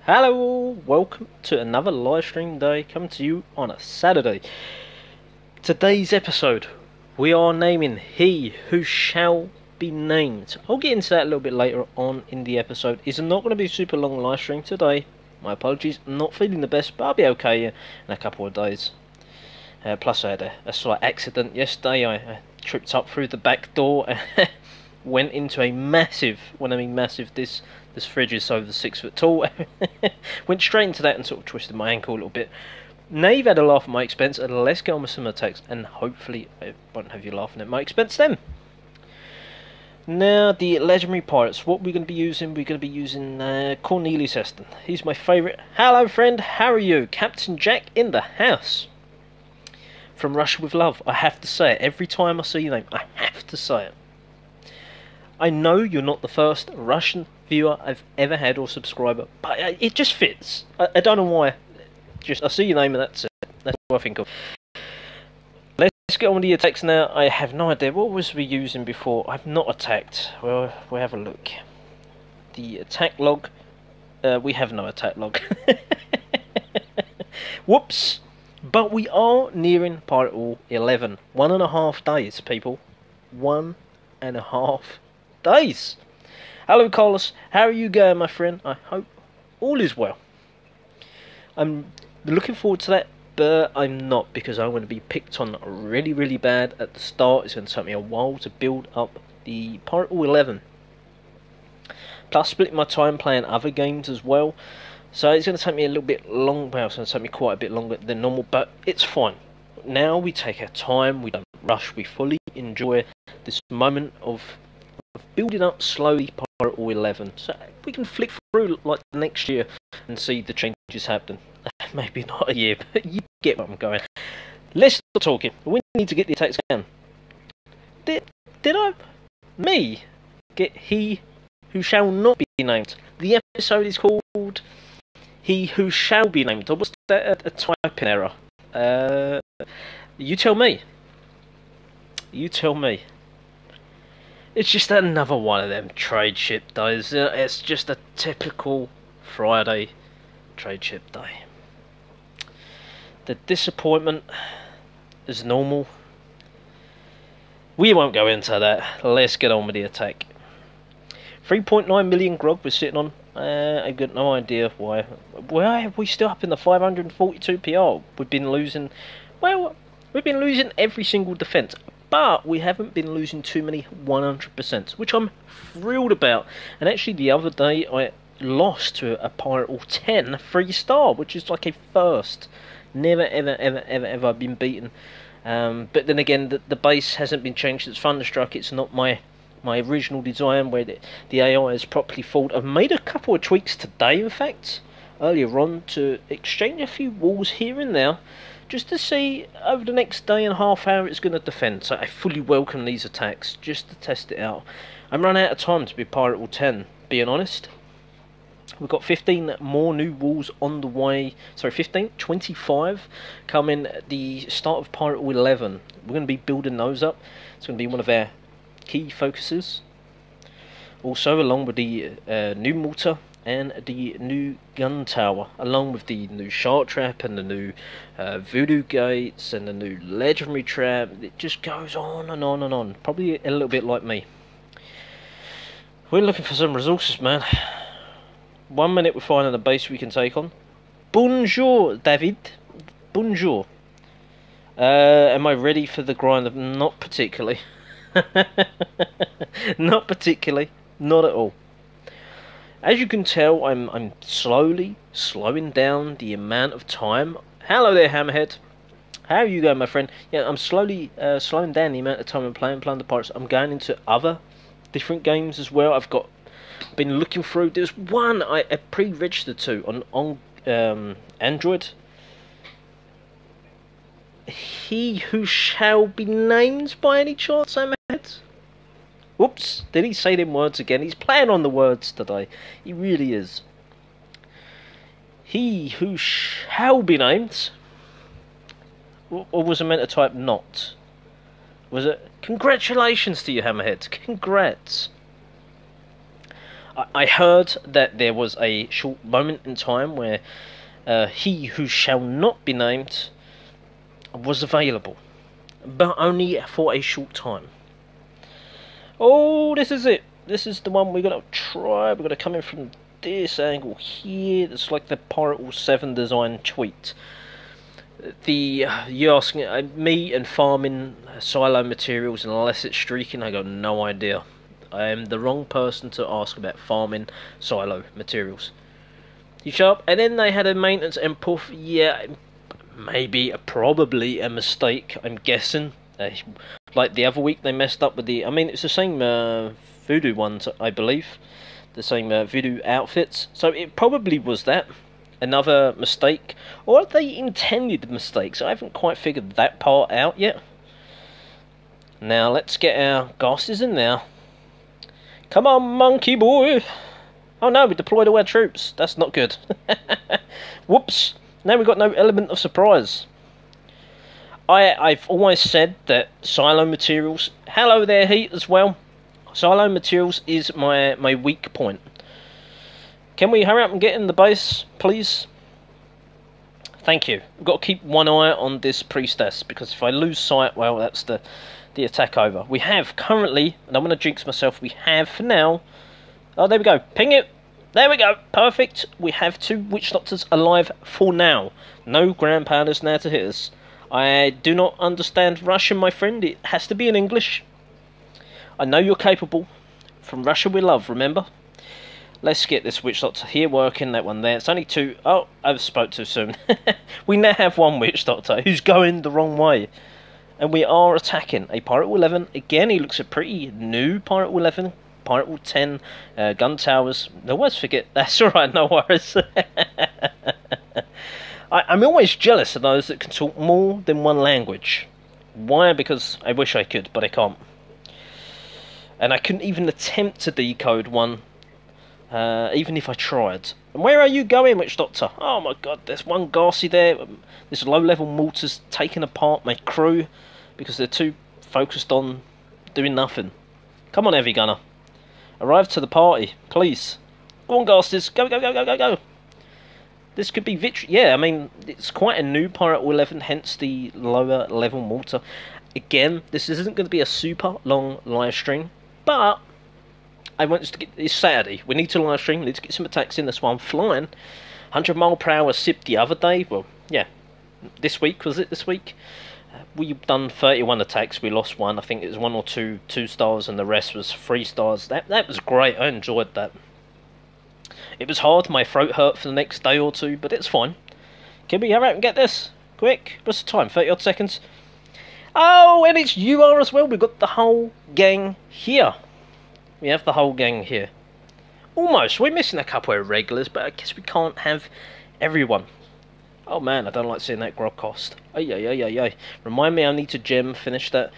Hello, welcome to another live stream day coming to you on a Saturday. Today's episode, we are naming He Who Shall Be Named. I'll get into that a little bit later on in the episode. It's not going to be a super long live stream today. My apologies, I'm not feeling the best, but I'll be okay in a couple of days. Plus I had a slight accident yesterday. I tripped up through the back door and went into a massive, when I mean massive, this fridge is over 6 foot tall. Went straight into that and sort of twisted my ankle a little bit. Now you've had a laugh at my expense, and let's get on with some attacks, and hopefully I won't have you laughing at my expense then. Now, the legendary pirates, what we're going to be using, Cornelius Eston. He's my favourite. Hello friend, how are you? Captain Jack in the house. From Russia with Love, I have to say it. Every time I see your name, I have to say it. I know you're not the first Russian viewer I've ever had or subscriber, but it just fits. I don't know why. Just I see your name and that's it. That's what I think of. Let's get on with the attacks now. I have no idea what was we using before. I've not attacked. Well, we'll have a look. The attack log. We have no attack log. Whoops. But we are nearing Pirate War 11. 1.5 days, people. 1.5 days. Hello Carlos, how are you going, my friend? I hope all is well. I'm looking forward to that, but I'm not, because I'm going to be picked on really bad at the start. It's going to take me a while to build up the Pirate War 11. Plus splitting my time playing other games as well, so it's going to take me a little bit long. Well, it's going to take me quite a bit longer than normal, but it's fine. Now we take our time, we don't rush, we fully enjoy this moment of building up slowly Pirate War 11, so we can flick through like next year and see the changes happen. Maybe not a year, but you get what I'm going. Let's stop talking. We need to get the attacks down. Did I get He Who Shall Not Be Named? The episode is called He Who Shall Be Named. Or was that a typing error? You tell me. You tell me. It's just another one of them trade ship days. It's just a typical Friday trade ship day. The disappointment is normal. We won't go into that. Let's get on with the attack. 3.9 million grog we're sitting on. I've got no idea why. Why are we still up in the 542 PR? We've been losing. Well, we've been losing every single defence. But we haven't been losing too many 100%, which I'm thrilled about. And actually the other day I lost to a Pirate War 10 3-star, which is like a first. Never ever been beaten. But then again, the base hasn't been changed. It's Thunderstruck. It's not my original design where the AI is properly thought. I've made a couple of tweaks today, in fact, earlier on, to exchange a few walls here and there, just to see over the next day and a half how it's going to defend. So I fully welcome these attacks, just to test it out. I'm running out of time to be Pirate War 10, being honest. We've got 15 more new walls on the way. Sorry, 25 coming at the start of Pirate War 11. We're going to be building those up. It's going to be one of our key focuses. Also, along with the new mortar and the new gun tower, along with the new shark trap and the new voodoo gates and the new legendary trap. It just goes on and on and on. Probably a little bit like me. We're looking for some resources, man. 1 minute we're finding a base we can take on. Bonjour, David. Bonjour. Am I ready for the grind? Not particularly. Not particularly. Not at all. As you can tell, I'm slowly slowing down the amount of time. Hello there, Hammerhead. How are you going, my friend? Yeah, I'm slowly slowing down the amount of time I'm playing Plunder Pirates. I'm going into other different games as well. I've been looking through. There's one I pre-registered to on Android. He Who Shall Be Named, by any chance, Hammerhead? Whoops, did he say them words again? He's playing on the words today. He really is. He Who Shall Be Named. Or was I meant to type not? Was it? Congratulations to you, Hammerhead. Congrats. I heard that there was a short moment in time where he who shall not be named was available, but only for a short time. Oh, this is it. This is the one we're gonna try. We're gonna come in from this angle here. It's like the Pirate 7 design tweet. You asking me and farming silo materials unless it's streaking, I got no idea. I am the wrong person to ask about farming silo materials. You sharp? And then they had a maintenance and puff. Yeah, maybe, probably a mistake, I'm guessing. Like the other week they messed up with the... I mean, it's the same voodoo ones, I believe. The same voodoo outfits. So it probably was that. Another mistake. Or they intended mistakes. I haven't quite figured that part out yet. Now, let's get our gases in there. Come on, monkey boy. Oh no, we deployed all our troops. That's not good. Whoops. Now we've got no element of surprise. I've always said that silo materials... Hello there, Heat, as well. Silo materials is my weak point. Can we hurry up and get in the base, please? Thank you. We've got to keep one eye on this priestess, because if I lose sight, well, that's the attack over. We have currently, and I'm going to jinx myself, we have for now... Oh, there we go. Ping it. There we go. Perfect. We have 2 witch doctors alive for now. No ground pounders now to hit us. I do not understand Russian, my friend. It has to be in English. I know you're capable. From Russia we love, remember? Let's get this witch doctor here working, that one there. It's only 2. Oh, I spoke too soon. We now have 1 witch doctor who's going the wrong way. And we are attacking a Pirate 11. Again, he looks a pretty new Pirate 11. Pirate 10 gun towers. I always forget. That's alright, no worries. I'm always jealous of those that can talk more than one language. Why? Because I wish I could, but I can't. And I couldn't even attempt to decode one, even if I tried. And where are you going, Witch Doctor? Oh my god, there's one gassy there. This low-level mortar's taking apart my crew because they're too focused on doing nothing. Come on, Heavy Gunner. Arrive to the party, please. Go on, Ghasters. Go, go, go, go, go, go. This could be victory. Yeah, I mean, it's quite a new Pirate 11, hence the lower level mortar. Again, this isn't going to be a super long live stream, but I want us to get... It's Saturday. We need to live stream. We need to get some attacks in. That's why I'm flying. 100 mile per hour SIP the other day. Well, yeah. This week, was it this week? We've done 31 attacks. We lost 1. I think it was 1 or 2 stars, and the rest was 3 stars. That was great. I enjoyed that. It was hard. My throat hurt for the next day or 2, but it's fine. Can we hurry up and get this? Quick. What's the time? 30 odd seconds. Oh, and it's UR as well. We've got the whole gang here. We have the whole gang here. Almost. We're missing a couple of regulars, but I guess we can't have everyone. Oh man, I don't like seeing that grog cost. Ay. Remind me I need to gem finish that.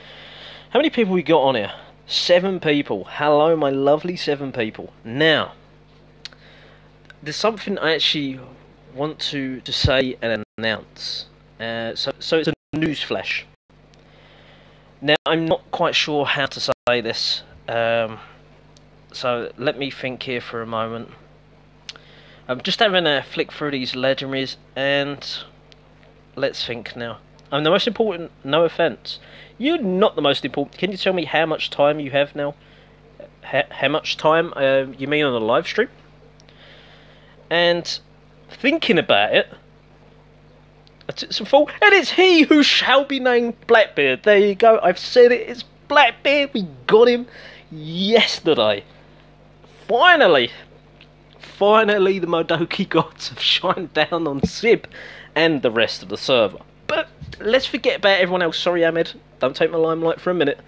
How many people we got on here? 7 people. Hello, my lovely 7 people. Now, there's something I actually want to say and announce. So it's a news flash. Now, I'm not quite sure how to say this. So let me think here for a moment. I'm just having a flick through these legendaries, and let's think now. I'm the most important, no offence. You're not the most important. Can you tell me how much time you have now? How much time you mean on the live stream? And thinking about it, it's a fault. And it's he who shall be named Blackbeard. There you go. I've said it. It's Blackbeard. We got him yesterday. Finally, the Modoki gods have shined down on Sib and the rest of the server. But let's forget about everyone else. Sorry, Ahmed. Don't take my limelight for a minute.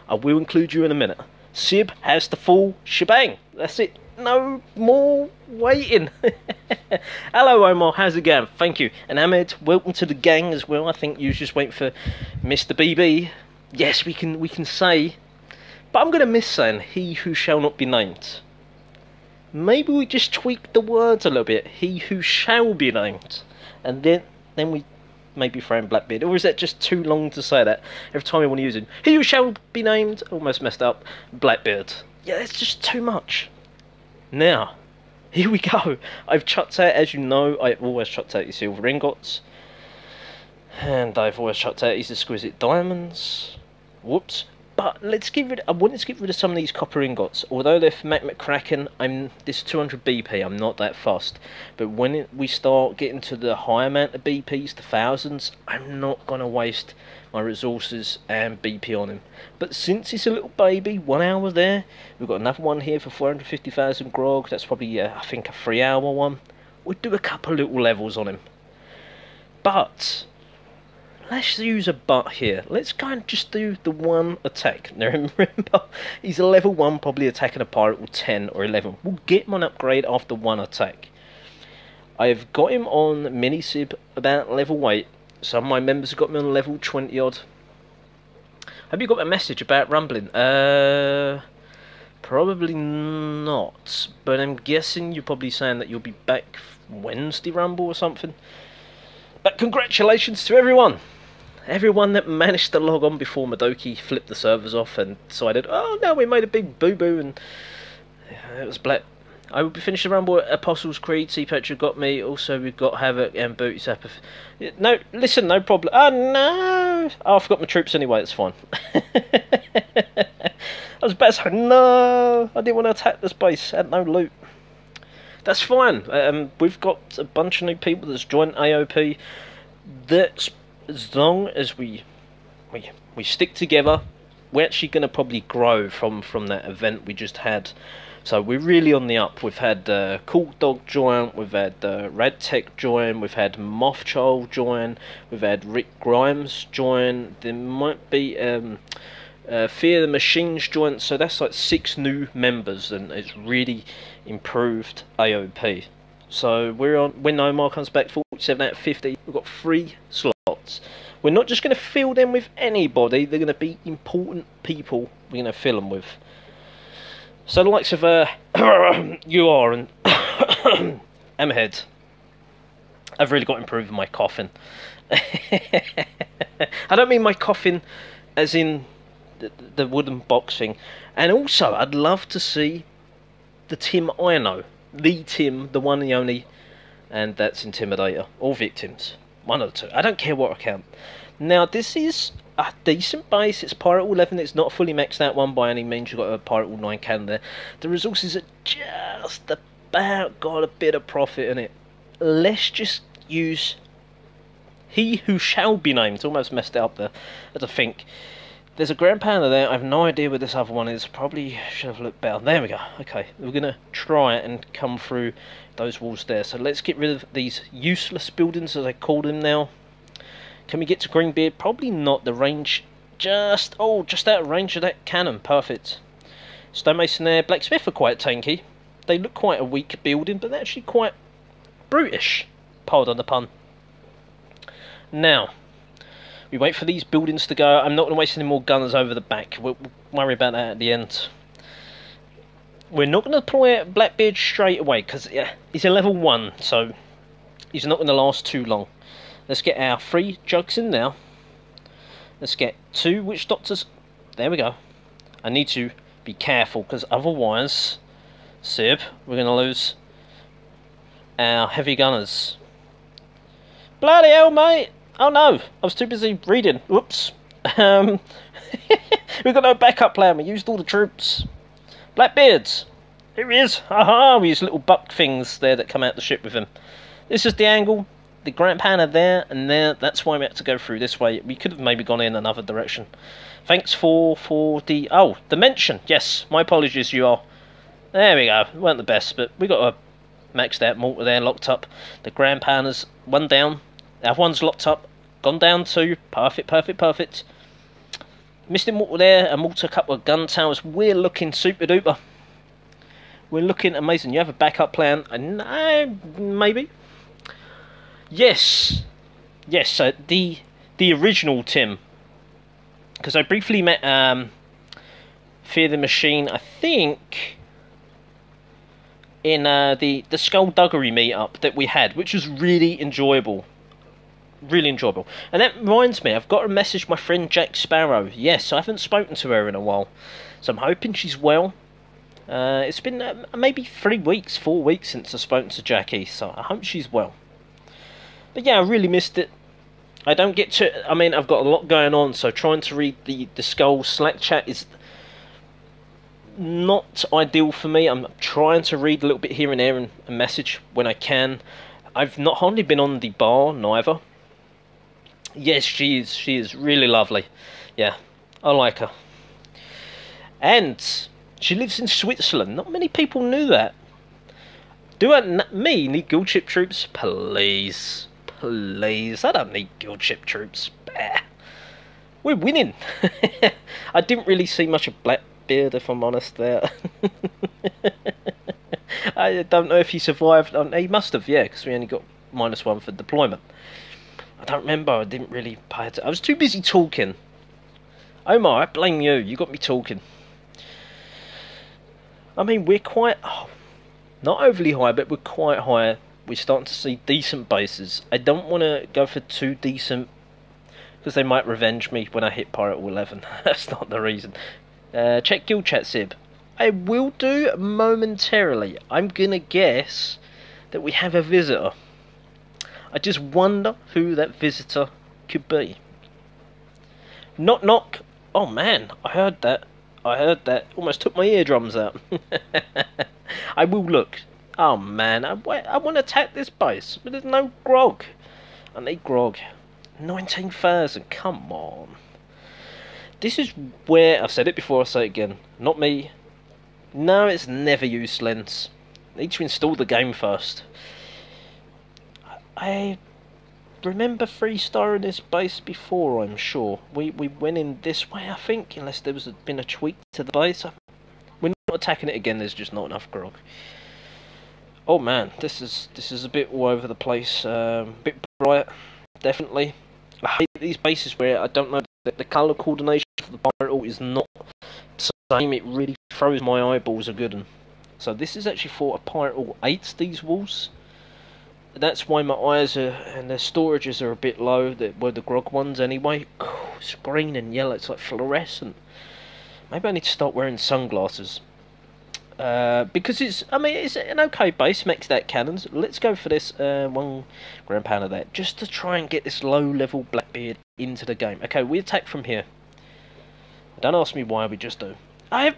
I will include you in a minute. Sib has the full shebang. That's it. No more waiting. Hello, Omar. How's it going? Thank you. And Ahmed, welcome to the gang as well. I think you just wait for Mr. BB. Yes, we can say. But I'm going to miss saying he who shall not be named. Maybe we just tweak the words a little bit. He who shall be named. And then we maybe throw in Blackbeard. Or is that just too long to say that? Every time we want to use it. He who shall be named. Almost messed up. Blackbeard. Yeah, it's just too much. Now, here we go. I've chucked out, as you know, I've always chucked out your silver ingots. And I've always chucked out these exquisite diamonds. Whoops. But I wanted to get rid of some of these copper ingots. Although they're for McCracken, this 200 BP, I'm not that fast. But when we start getting to the high amount of BPs, the thousands, I'm not going to waste my resources and BP on him. But since it's a little baby, 1 hour there, we've got another one here for 450,000 grog. That's probably, I think, a 3 hour one. We'll do a couple little levels on him. But let's use a but here. Let's go and just do the one attack. Now remember, he's a level 1, probably attacking a pirate with 10 or 11. We'll get him on upgrade after one attack. I've got him on mini-sib about level 8. Some of my members have got me on level 20 odd. Have you got a message about rumbling? Probably not. But I'm guessing you're probably saying that you'll be back Wednesday rumble or something. But congratulations to everyone! Everyone that managed to log on before Madoki flipped the servers off and decided, oh no, we made a big boo-boo, and it was black. I will be finishing the rumble at Apostles' Creed. See Petra got me. Also, we've got Havoc and Booty Sapper. No, listen, no problem. Oh no! Oh, I forgot my troops anyway, it's fine. I was about to say, no! I didn't want to attack this base. I had no loot. That's fine. We've got a bunch of new people that's joined AOP. That's, as long as we stick together, we're actually going to probably grow from that event we just had. So we're really on the up. We've had Cool Dog join, we've had Radtech join, we've had Mothchild join, we've had Rick Grimes join. There might be Fear the Machines join. So that's like 6 new members, and it's really improved AOP. So we're on, when Omar comes back, 47 out of 50. We've got 3 slots. We're not just going to fill them with anybody. They're going to be important people we're going to fill them with. So the likes of you are and Hammerhead, I've really got to improve my coughing. I don't mean my coughing as in the wooden box thing. And also, I'd love to see the Tim I know. The Tim, the one and the only, and that's Intimidator. Or Victims. One of the two. I don't care what account. Now, this is a decent base. It's Pirate 11. It's not fully maxed out one by any means. You've got a Pirate 9 cannon there. The resources are just about got a bit of profit in it. Let's just use He Who Shall Be Named. Almost messed it up there. I had to think. There's a Grand Pounder there. I have no idea where this other one is. Probably should have looked better. There we go. Okay, we're going to try and come through those walls there. So let's get rid of these useless buildings, as I call them now. Can we get to Greenbeard? Probably not. The range just out of range of that cannon. Perfect. Stonemason there. Blacksmith are quite tanky. They look quite a weak building, but they're actually quite brutish. Pardon the pun. Now, we wait for these buildings to go. I'm not going to waste any more gunners over the back. We'll worry about that at the end. We're not going to deploy Blackbeard straight away, because he's a level 1, so he's not going to last too long. Let's get our 3 jugs in now. Let's get 2 witch doctors. There we go. I need to be careful, because otherwise, Sib, we're going to lose our heavy gunners. Bloody hell, mate! Oh no, I was too busy reading. Whoops. We've got no backup plan. We used all the troops. Blackbeards. Here he is. Aha, we use little buck things there that come out the ship with him. This is the angle. The Grand Pounder there and there. That's why we had to go through this way. We could have maybe gone in another direction. Thanks for the... Oh, the mention. Yes, my apologies, you are. There we go. Weren't the best, but we got a maxed out mortar there locked up. The Grand Pounders, one down. Our one's locked up. Gone down 2. Perfect, perfect, perfect. Missed a mortar there. A mortar, couple of gun towers. We're looking super duper. We're looking amazing. You have a backup plan? No, maybe. Yes, the original Tim, because I briefly met Fear the Machine, I think, in the Skullduggery meetup that we had, which was really enjoyable. Really enjoyable. And that reminds me, I've got to message my friend Jack Sparrow. Yes, I haven't spoken to her in a while, so I'm hoping she's well. It's been maybe 3 weeks, 4 weeks since I've spoken to Jackie, so I hope she's well. But yeah, I really missed it. I don't get to... I mean, I've got a lot going on, so trying to read the Skull Slack chat is not ideal for me. I'm trying to read a little bit here and there and message when I can. I've not hardly been on the bar, neither. Yes, she is really lovely. Yeah, I like her. And she lives in Switzerland. Not many people knew that. Do me need guild ship troops? Please. Please. I don't need guild ship troops. Bah. We're winning. I didn't really see much of Blackbeard, if I'm honest, there. I don't know if he survived. He must have, yeah, because we only got -1 for deployment. I don't remember. I didn't really pay attention. I was too busy talking. Omar, I blame you. You got me talking. I mean, we're quite... not overly high, but we're quite high. We're starting to see decent bases. I don't want to go for too decent, because they might revenge me when I hit Pirate 11. That's not the reason. Check guild chat, Sib. I will do momentarily. I'm going to guess that we have a visitor. I just wonder who that visitor could be. Knock knock. Oh man, I heard that. I heard that. Almost took my eardrums out. I will look. Oh man, I want to attack this base, but there's no grog. I need grog. 19,000, come on. This is where, I've said it before, I'll say it again. Not me. No, it's never used lens. Need to install the game first. I remember 3-star in this base before, I'm sure. We went in this way, I think, unless there was been a tweak to the base. We're not attacking it again, there's just not enough grog. Oh man, this is a bit all over the place, a bit bright, definitely. I hate these bases where I don't know the colour coordination for the pirate is not the same. It really throws my eyeballs a good one. So this is actually for a pirate 8, these walls. That's why my eyes are, and the storages are a bit low, were the grog ones anyway. It's green and yellow, it's like fluorescent. Maybe I need to start wearing sunglasses. Because it's an okay base, maxed out cannons. Let's go for this 1 grand pound of that, just to try and get this low level Blackbeard into the game. Okay, we attack from here. Don't ask me why, we just do.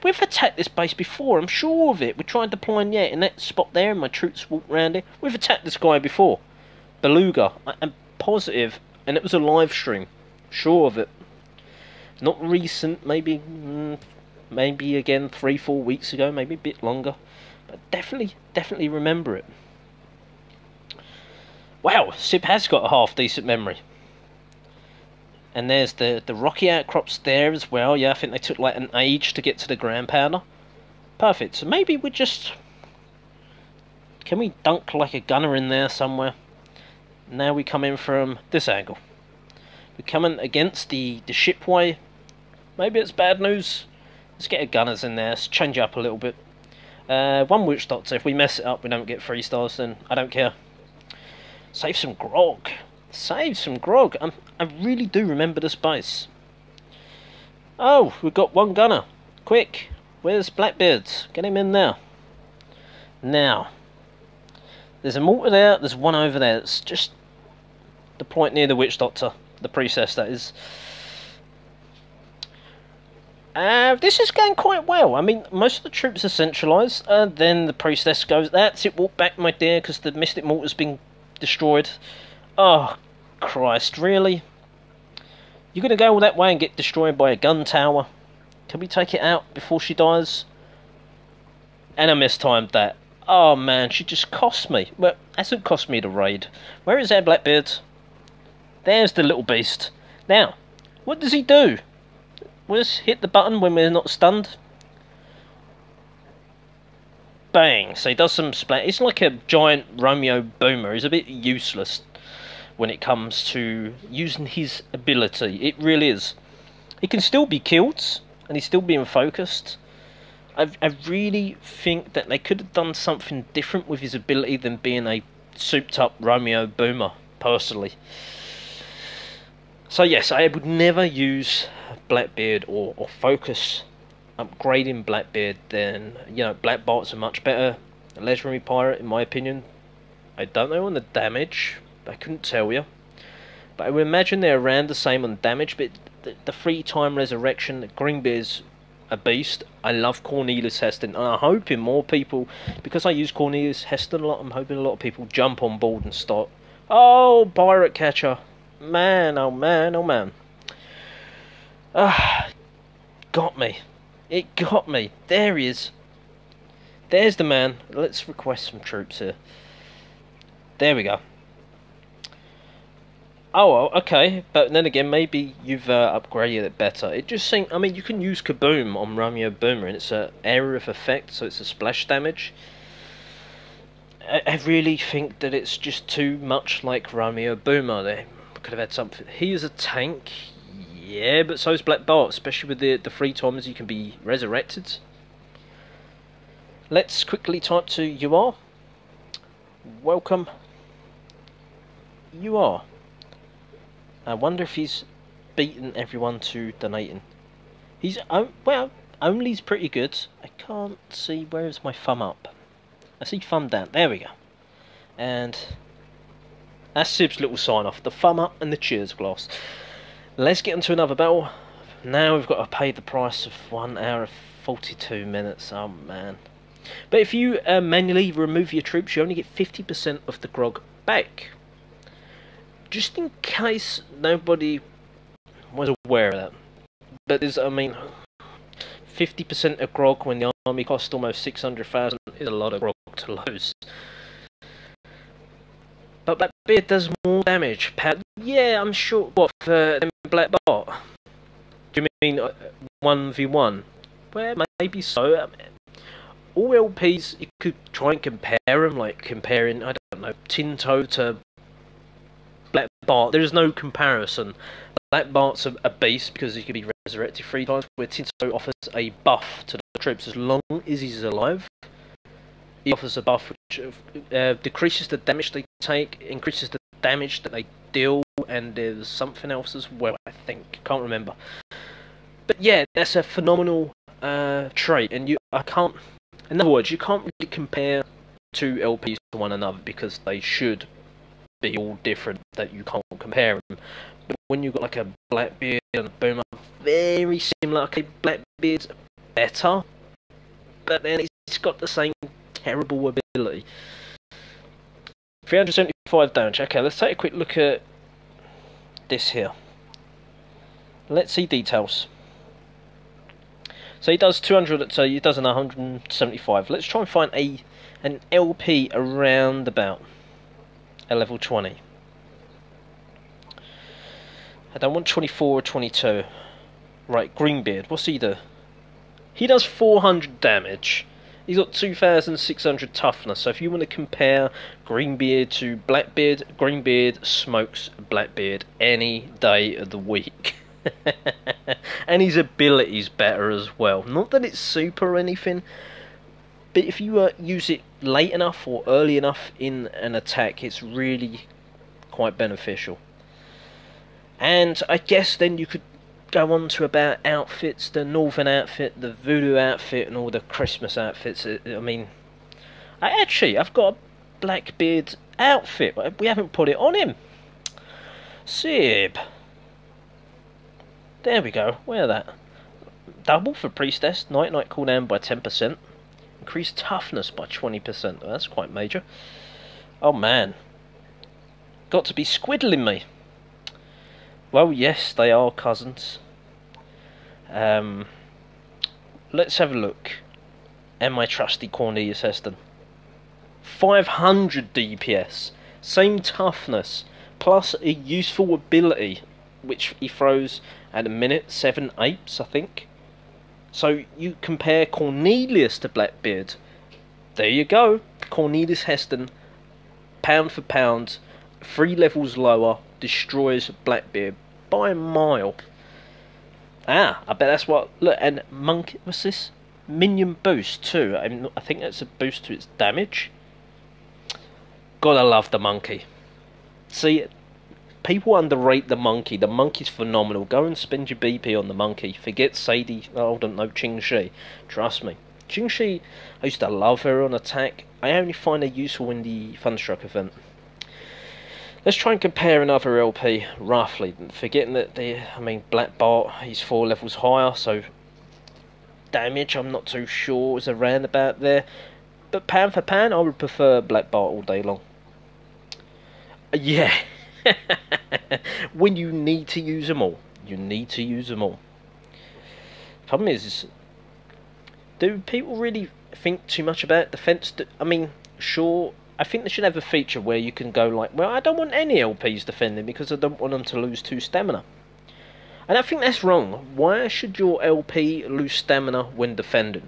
We've attacked this base before, I'm sure of it. We tried deploying, yeah, in that spot there, and my troops walked around it. We've attacked this guy before. Beluga, I'm positive, and it was a live stream. Sure of it. Not recent, maybe again 3-4 weeks ago, maybe a bit longer, but definitely remember it. Wow, Sib has got a half decent memory. And there's the rocky outcrops there as well. Yeah, I think they took like an age to get to the ground pounder. Perfect. So maybe we just... Can we dunk like a gunner in there somewhere? Now we come in from this angle. We're coming against the shipway. Maybe it's bad news. Let's get a gunners in there. Let's change up a little bit. 1 witch doctor. If we mess it up, we don't get 3 stars, then I don't care. Save some grog. Save some grog. I really do remember this base. Oh, we've got 1 gunner. Quick. Where's Blackbeard? Get him in there. Now. There's a mortar there. There's 1 over there. It's just the point near the witch doctor. The priestess, that is. This is going quite well. I mean, most of the troops are centralised. Then the priestess goes, that's it, walk back, my dear, because the mystic mortar's been destroyed. Oh, Christ, really? You're going to go all that way and get destroyed by a gun tower? Can we take it out before she dies? And I mistimed that. Oh, man, she just cost me. Well, hasn't cost me the raid. Where is our Blackbeard? There's the little beast. Now, what does he do? We'll just hit the button when we're not stunned. Bang. So he does some splat. It's like a giant Romeo boomer. He's a bit useless when it comes to using his ability. It really is. He can still be killed, and he's still being focused. I really think that they could have done something different with his ability than being a souped up Romeo boomer, personally. So yes, I would never use Blackbeard or focus upgrading Blackbeard, then Black Bart's a much better legendary pirate in my opinion. I don't know on the damage, I couldn't tell you, but I would imagine they're around the same on damage. But the 3-time resurrection, Greenbeard's a beast. I love Cornelius Heston, and I'm hoping more people, because I use Cornelius Heston a lot, I'm hoping a lot of people jump on board and start. Oh, pirate catcher, man, oh man, oh man. Got me. It got me. There he is. There's the man. Let's request some troops here. There we go. Oh, well, okay. But then again, maybe you've upgraded it better. It just seems... I mean, you can use Kaboom on Romeo Boomer, and it's an area of effect, so it's a splash damage. I really think that it's just too much like Romeo Boomer. They could have had something... He is a tank... Yeah, but so is Black Bart, especially with the 3 times you can be resurrected. Let's quickly type to UR. Welcome. UR. I wonder if he's beaten everyone to donating. He's, well, only's pretty good. I can't see, where is my thumb up? I see thumb down, there we go. And that's Sib's little sign off, the thumb up and the cheers glass. Let's get into another battle. Now we've got to pay the price of 1 hour and 42 minutes. Oh man. But if you manually remove your troops, you only get 50% of the grog back. Just in case nobody was aware of that. But there's, I mean, 50% of grog when the army costs almost 600,000 is a lot of grog to lose. But Blackbeard does more damage. Yeah, I'm sure. What, for Black Bart? Do you mean 1v1? Well, maybe so. All LPs, you could try and compare them, like comparing, I don't know, Tinto to Black Bart. There is no comparison. Black Bart's a beast because he can be resurrected 3 times, where Tinto offers a buff to the troops as long as he's alive. He offers a buff which decreases the damage they take, increases the damage that they deal, and there's something else as well, I think. Can't remember. But yeah, that's a phenomenal trait, and I can't... In other words, you can't really compare 2 LPs to one another because they should be all different, that you can't compare them. But when you've got like a Blackbeard and a Boomer, very similar. Okay, Blackbeard's better, but then it's got the same terrible ability. 375 damage. Okay, let's take a quick look at this here. Let's see details. So he does 200, so he does an 175. Let's try and find an LP around about a level 20. I don't want 24 or 22. Right, Greenbeard, what's he do? He does 400 damage. He's got 2,600 toughness, so if you want to compare Greenbeard to Blackbeard, Greenbeard smokes Blackbeard any day of the week. And his ability's better as well. Not that it's super or anything, but if you use it late enough or early enough in an attack, it's really quite beneficial. And I guess then you could go on to about outfits, the Northern outfit, the Voodoo outfit, and all the Christmas outfits. I mean, I've got a Blackbeard outfit. We haven't put it on him. Sib. There we go. Where that? Double for Priestess. Night cooldown by 10%. Increased toughness by 20%. Oh, that's quite major. Oh man. Got to be squiddling me. Well, yes, they are cousins. Let's have a look at my trusty Cornelius Heston. 500 DPS, same toughness, plus a useful ability, which he throws at a minute, 7 apes, I think. So you compare Cornelius to Blackbeard. There you go. Cornelius Heston, pound for pound, 3 levels lower, destroys Blackbeard by a mile. I bet that's what... Look, and Monkey... What's this? Minion boost too. I think that's a boost to its damage. Gotta love the monkey. See, people underrate the monkey. The monkey's phenomenal. Go and spend your BP on the monkey. Forget Sadie. Oh, I don't know, Ching Shi. Trust me. Ching Shi, I used to love her on attack. I only find her useful in the Thunderstruck event. Let's try and compare another LP, roughly. Forgetting that Black Bart, he's 4 levels higher, so damage, I'm not too sure, is around about there. But pan for pan, I would prefer Black Bart all day long. Yeah. When you need to use them all. You need to use them all. Problem is, do people really think too much about defense? Sure, I think they should have a feature where you can go like, well, I don't want any LPs defending because I don't want them to lose 2 stamina. And I think that's wrong. Why should your LP lose stamina when defending?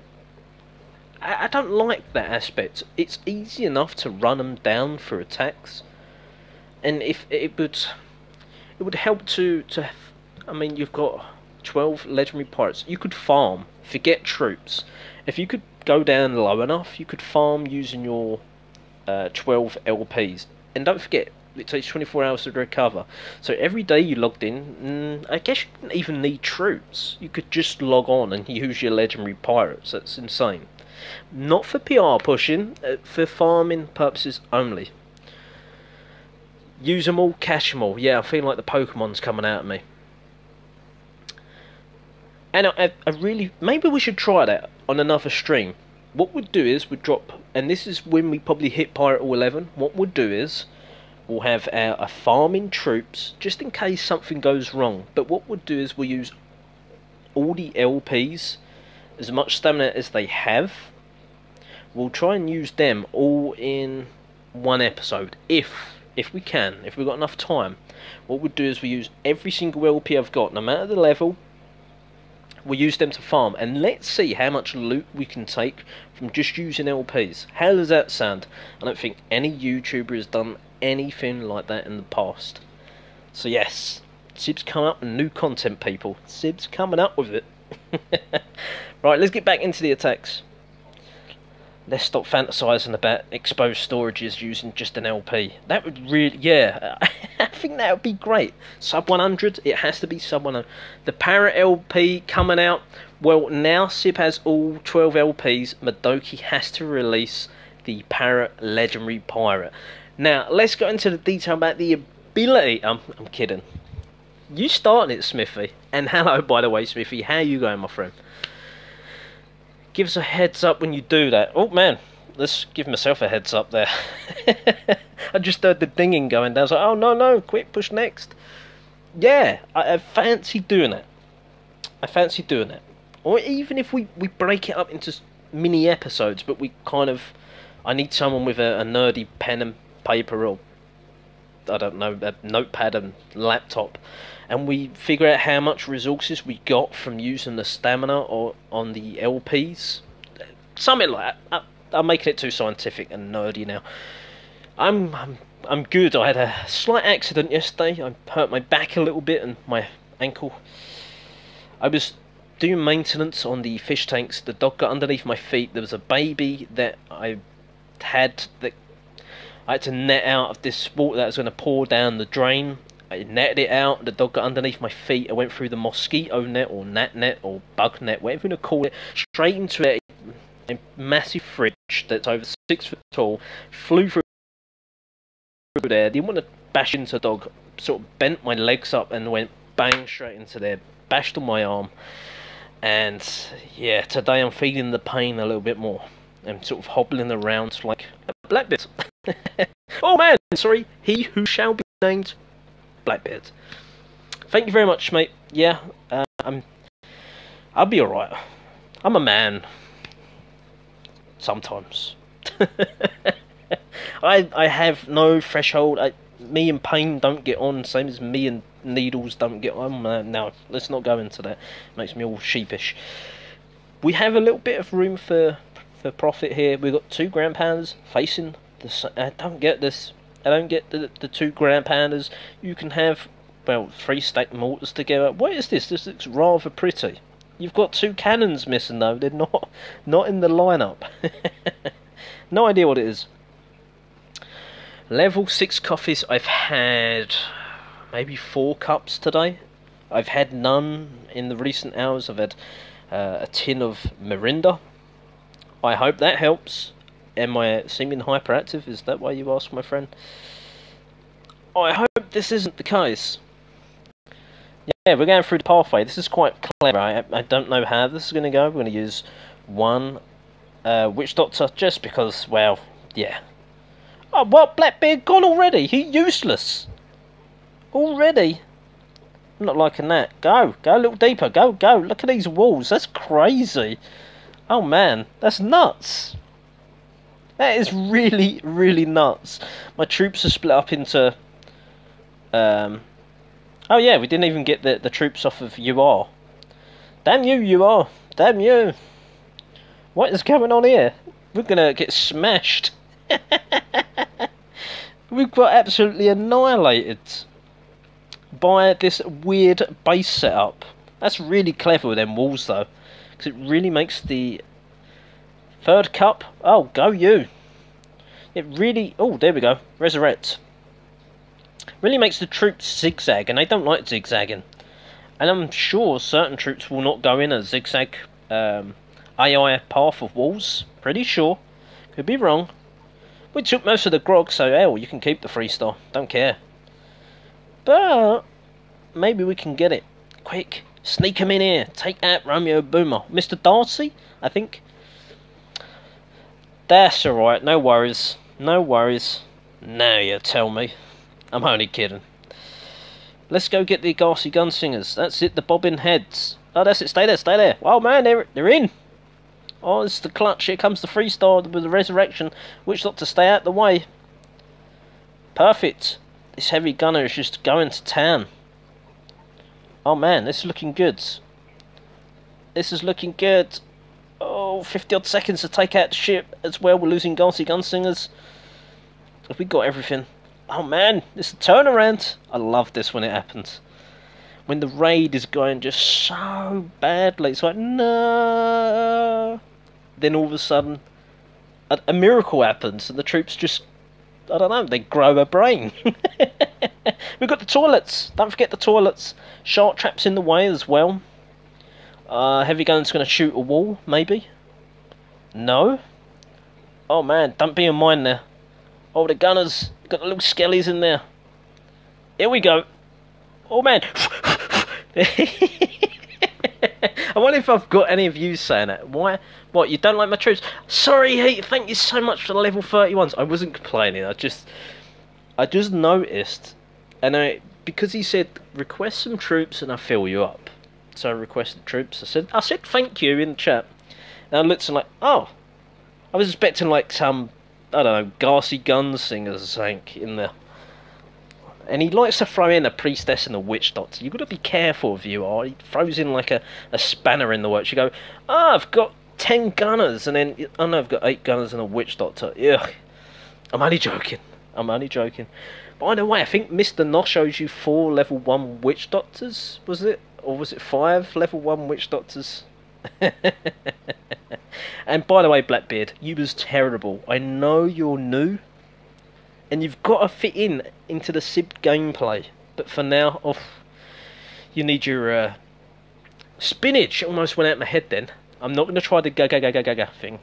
I don't like that aspect. It's easy enough to run them down for attacks. And if it would help to you've got 12 legendary pirates. You could farm, forget troops. If you could go down low enough, you could farm using your 12 LPs. And don't forget, it takes 24 hours to recover. So every day you logged in, I guess you didn't even need troops. You could just log on and use your legendary pirates. That's insane. Not for PR pushing, for farming purposes only. Use them all, catch them all. Yeah, I feel like the Pokemon's coming out of me. And I really, maybe we should try that on another stream. What we'd do is we'd drop, and this is when we probably hit Pirate 11. What we'll do is we'll have our farming troops just in case something goes wrong. But what we'll do is we'll use all the LPs, as much stamina as they have. We'll try and use them all in one episode if we can, if we've got enough time. What we'll do is we use every single LP I've got, no matter the level. We'll use them to farm, and let's see how much loot we can take from just using LPs. How does that sound? I don't think any YouTuber has done anything like that in the past. So yes, Sib's coming up with new content, people. Sib's coming up with it. Right, let's get back into the attacks. Let's stop fantasising about exposed storages using just an LP. That would really, yeah, I think that would be great. Sub 100, it has to be sub 100. The Parrot LP coming out. Well, now Sib has all 12 LPs. Madoki has to release the Parrot Legendary Pirate. Now, let's go into the detail about the ability. I'm kidding. You started it, Smithy. And hello, by the way, Smithy. How are you going, my friend? Give us a heads up when you do that. Oh man, let's give myself a heads up there. I just heard the dinging going down. I was like, oh no, quick, push next. Yeah, I fancy doing it. I fancy doing it. Or even if we break it up into mini episodes, but we kind of, I need someone with a nerdy pen and paper, or I don't know, a notepad and laptop, and we figure out how much resources we got from using the stamina or on the LPs. Something like that. I'm making it too scientific and nerdy now. I'm good. I had a slight accident yesterday. I hurt my back a little bit and my ankle. I was doing maintenance on the fish tanks. The dog got underneath my feet. There was a baby that I had to net out of this water that was going to pour down the drain. I netted it out. The dog got underneath my feet. I went through the mosquito net or gnat net or bug net, whatever you want to call it, straight into a massive fridge that's over 6 foot tall. Flew through there. Didn't want to bash into the dog. Sort of bent my legs up and went bang straight into there. Bashed on my arm. And yeah, today I'm feeling the pain a little bit more. I'm sort of hobbling around like a Blackbeard. Oh man, sorry. He who shall be named Blackbeard. Thank you very much, mate. Yeah, I'll be alright. I'm a man. Sometimes. I have no threshold. Me and pain don't get on, same as me and needles don't get on. No, let's not go into that. It makes me all sheepish. We have a little bit of room for profit here. We've got 2 ground pounders facing the. I don't get this. I don't get the 2 ground pounders. You can have, well, 3 stacked mortars together. What is this? This looks rather pretty. You've got 2 cannons missing though. They're not in the lineup. No idea what it is. Level 6 coffees I've had maybe 4 cups today. I've had none in the recent hours. I've had a tin of Mirinda. I hope that helps. Am I seeming hyperactive? Is that why you asked, my friend? I hope this isn't the case. Yeah, we're going through the pathway. This is quite clever. I don't know how this is going to go. We're going to use one Witch Doctor just because, well, yeah. Oh, what? Blackbeard gone already? He useless. Already? I'm not liking that. Go a little deeper. Go. Look at these walls. That's crazy. Oh man, that's nuts. That is really, really nuts. My troops are split up into... Oh yeah, we didn't even get the troops off of UR. Damn you, UR. Damn you. What is going on here? We're gonna get smashed. We've got absolutely annihilated by this weird base setup. That's really clever with them walls though, because it really makes the third cup. Oh, go you! It really. Oh, there we go. Resurrect. Really makes the troops zigzag, and they don't like zigzagging. And I'm sure certain troops will not go in a zigzag AI path of walls. Pretty sure. Could be wrong. We took most of the grog, so hell, you can keep the 3-star. Don't care. But maybe we can get it. Quick, sneak him in here. Take that, Romeo Boomer. Mr. Darcy, I think. That's alright, no worries. No worries. Now you tell me. I'm only kidding. Let's go get the Garsy Gunslingers. That's it, the bobbin heads. Oh, that's it, stay there. Oh man, they're in. Oh, it's the clutch. Here comes the 3-star with the resurrection. Witch Doctor, stay out the way. Perfect. This heavy gunner is just going to town. Oh man, this is looking good. This is looking good. Oh, 50 odd seconds to take out the ship as well. We're losing Garsy Gunslingers. Have we got everything? Oh man, this is a turnaround. I love this when it happens. When the raid is going just so badly. It's like, no. Then all of a sudden, a miracle happens and the troops just, I don't know, they grow a brain. We've got the toilets. Don't forget the toilets. Shark traps in the way as well. Heavy gun's going to shoot a wall, maybe. No. Oh man, don't be in mine there. Oh, the gunners. Got the little skellies in there. Here we go. Oh man. I wonder if I've got any of you saying that. Why? What, you don't like my troops? Sorry, Heat, thank you so much for the level 31s. I wasn't complaining. I just noticed, and because he said request some troops and I fill you up. So I requested troops. I said thank you in the chat. And I looked and like, oh, I was expecting like some, I don't know, Garsy Gunslingers or something in there. And he likes to throw in a priestess and a witch doctor. You've got to be careful if you are. He throws in like a spanner in the works. You go, oh, I've got 10 gunners, and then, oh no, I've got 8 gunners and a witch doctor. Ugh. I'm only joking. By the way, I think Mr. Nosh shows you 4 level 1 witch doctors, was it? Or was it 5 level 1 witch doctors? And by the way, Blackbeard, you was terrible. I know you're new, and you've got to fit into the SIB gameplay. But for now, you need your spinach. It almost went out my head then. I'm not going to try the ga thing.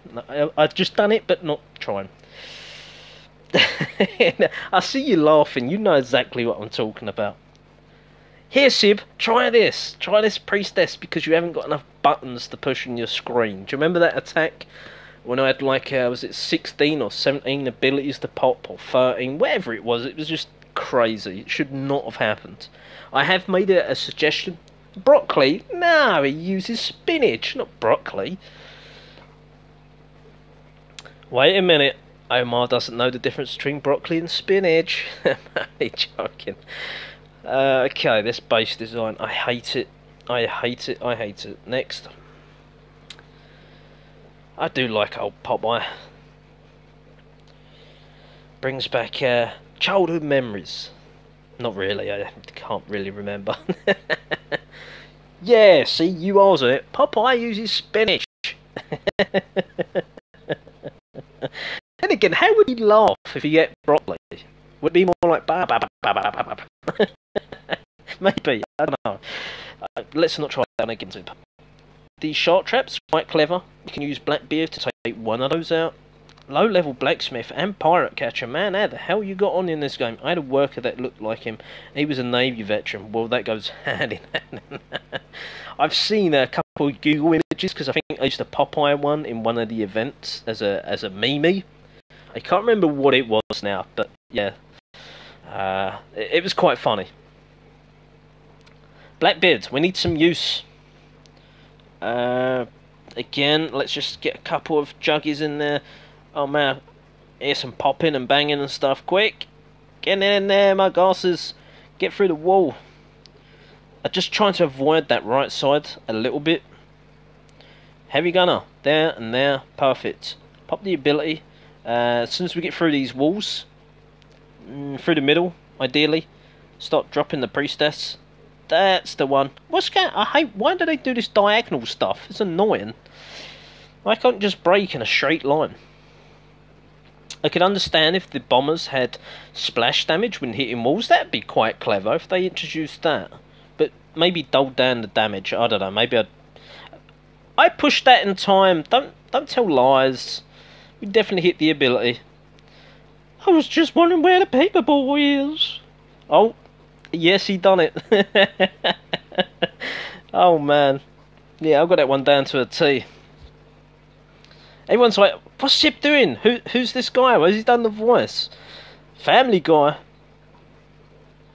I've just done it, but not trying. I see you laughing. You know exactly what I'm talking about. Here, Sib, try this. Try this priestess because you haven't got enough buttons to push on your screen. Do you remember that attack? When I had like, was it 16 or 17 abilities to pop, or 13, whatever it was just crazy. It should not have happened. I have made it a suggestion. Broccoli? No, he uses spinach, not broccoli. Wait a minute. Omar doesn't know the difference between broccoli and spinach. I'm only joking. Okay, this base design. I hate it. Next. I do like old Popeye. Brings back childhood memories. Not really, I can't really remember. Yeah, see, you are it. Popeye uses spinach. Then again, how would he laugh if he ate broccoli? Would it be more like ba ba ba ba ba ba ba? Maybe, I don't know. Let's not try that again. These shark traps, quite clever. You can use Blackbeard to take one of those out. Low-level blacksmith and pirate catcher. Man, how the hell you got on in this game? I had a worker that looked like him. He was a Navy veteran. Well, that goes hand in hand. I've seen a couple of Google images because I think I used to Popeye one in one of the events as a meme. I can't remember what it was now, but yeah, it was quite funny. Blackbeard, we need some use. Again, let's just get a couple of juggies in there. Oh man, here's some popping and banging and stuff. Quick, get in there, my gosses. Get through the wall. I'm just trying to avoid that right side a little bit. Heavy gunner, there and there, perfect. Pop the ability. As soon as we get through these walls, through the middle, ideally, start dropping the priestess. That's the one. What's going? I hate. Why do they do this diagonal stuff? It's annoying. Why can't just break in a straight line? I could understand if the bombers had splash damage when hitting walls. That'd be quite clever if they introduced that. But maybe dull down the damage. I don't know. Maybe I pushed that in time. Don't tell lies. We definitely hit the ability. I was just wondering where the paper boy is. Oh, yes, he done it. Oh man, yeah, I got that one down to a T. Everyone's like, what's Sip doing? Who's this guy? Where's he done the voice? Family Guy.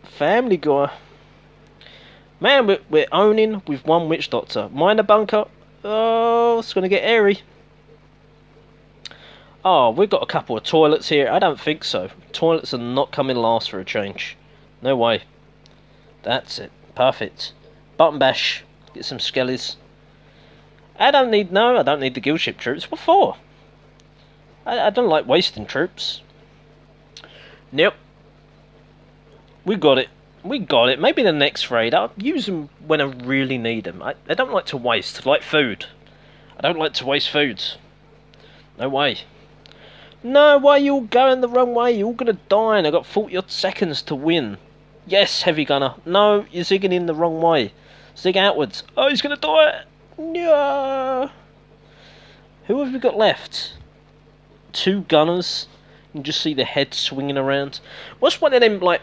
Family Guy. Man, we're owning with one witch doctor. Mine a bunker. Oh, it's going to get airy. Oh, we've got a couple of toilets here. I don't think so. Toilets are not coming last for a change. No way. That's it. Perfect. Button bash. Get some skellies. I don't need the guild ship troops. What for? I don't like wasting troops. Nope. We got it. We got it. Maybe the next raid. I'll use them when I really need them. I don't like to waste. Like food. I don't like to waste food. No way. No, why are you all going the wrong way? You're all going to die and I've got 40 odd seconds to win. Yes, heavy gunner. No, you're zigging in the wrong way. Zig outwards. Oh, he's going to die. No. Who have we got left? 2 gunners. You can just see the head swinging around. What's one of them like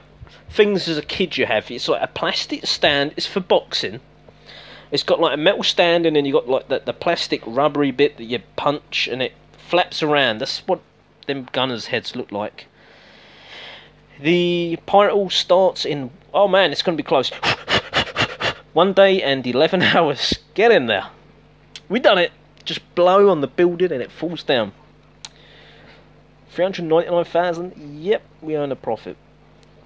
things as a kid you have? It's like a plastic stand. It's for boxing. It's got like a metal stand and then you got like the plastic rubbery bit that you punch and it flaps around. That's what them gunners' heads look like. The pirate all starts in... Oh man, it's going to be close. 1 day and 11 hours. Get in there. We done it. Just blow on the building and it falls down. 399,000. Yep, we earn a profit.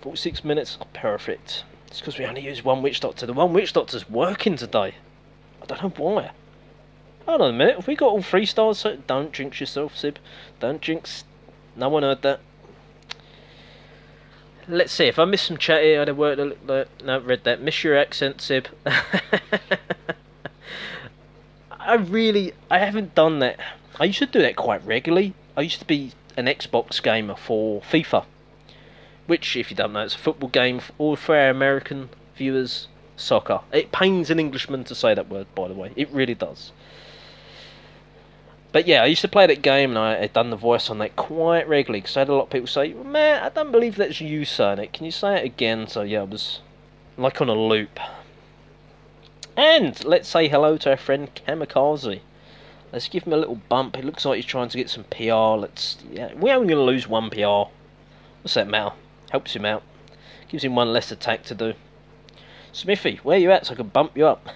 46 minutes. Perfect. It's because we only use one witch doctor. The one witch doctor's working today. I don't know why. Hold on a minute. Have we got all 3 stars? So don't jinx yourself, Sib. Don't jinx. No one heard that. Let's see, if I missed some chat here, I'd have worked a little... No, read that. Miss your accent, Sib. I haven't done that. I used to do that quite regularly. I used to be an Xbox gamer for FIFA. Which, if you don't know, it's a football game, or for our American viewers, soccer. It pains an Englishman to say that word, by the way. It really does. But yeah, I used to play that game and I had done the voice on that quite regularly because I had a lot of people say, man, I don't believe that's you saying it. Can you say it again? So yeah, I was like on a loop. And let's say hello to our friend Kamikaze. Let's give him a little bump. It looks like he's trying to get some PR. Yeah, we're only going to lose 1 PR. What's that matter? Helps him out. Gives him 1 less attack to do. Smithy, where you at so I can bump you up?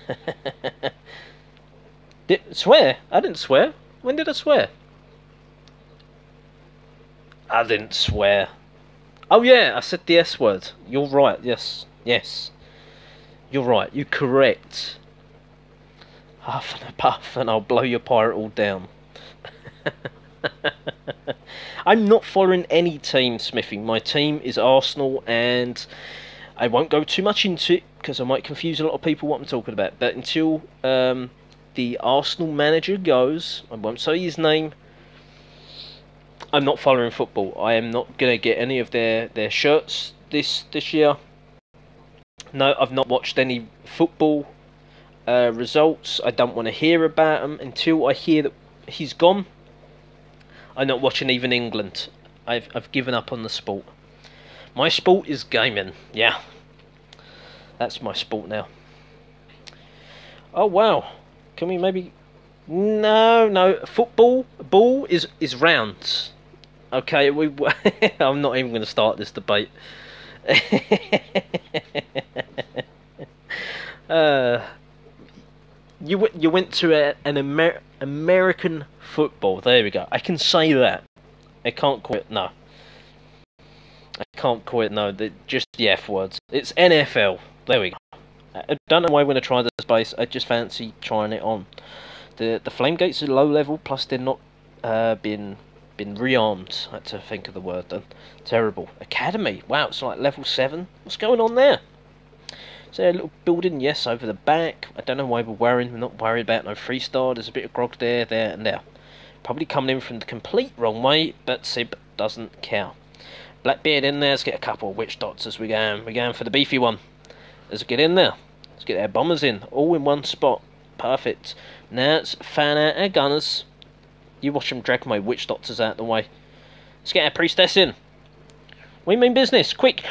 Swear? I didn't swear. When did I swear? I didn't swear. Oh yeah, I said the S word. You're right, yes. Yes. You're right, you're correct. Huff and a puff and I'll blow your pirate all down. I'm not following any team, Smithy. My team is Arsenal and I won't go too much into it because I might confuse a lot of people what I'm talking about. But until the Arsenal manager goes, I won't say his name, I'm not following football. I am not going to get any of their shirts this year. No, I've not watched any football results. I don't want to hear about them until I hear that he's gone. I'm not watching even England. I've given up on the sport. My sport is gaming. Yeah, that's my sport now. Oh wow, can we maybe? No. Football ball is round. Okay, I'm not even going to start this debate. You went to an American football. There we go. I can say that. I can't call it no. I can't call it no. Just the F words. It's NFL. There we go. I don't know why I'm going to try this base. I just fancy trying it on. The flame gates are low level. Plus they're not been rearmed. I had to think of the word then. Terrible. Academy. Wow, it's like level 7. What's going on there? Is there a little building? Yes, over the back. I don't know why we're worrying. We're not worried about no 3-star. There's a bit of grog there, and there. Probably coming in from the complete wrong way, but Sib doesn't care. Blackbeard in there. Let's get a couple of witch dots as we go. We're going for the beefy one. Let's get in there. Let's get our bombers in. All in one spot. Perfect. Now let's fan out our gunners. You watch them drag my witch doctors out the way. Let's get our priestess in. We mean business. Quick.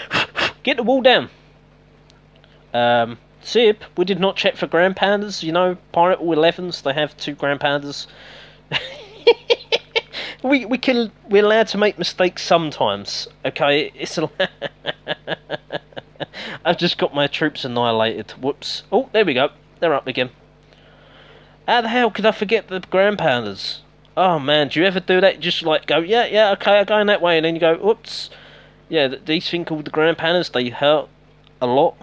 Get the wall down. Sib, we did not check for Grand Pandas. You know, Pirate All 11s, they have 2 Grand Pandas. We're allowed to make mistakes sometimes. Okay, it's I've just got my troops annihilated. Whoops. Oh, there we go. They're up again. How the hell could I forget the Grand Pandas? Oh man, do you ever do that? Just like go, yeah, okay, I'm going that way, and then you go, whoops. Yeah, these things called the Grand Pandas, they hurt a lot.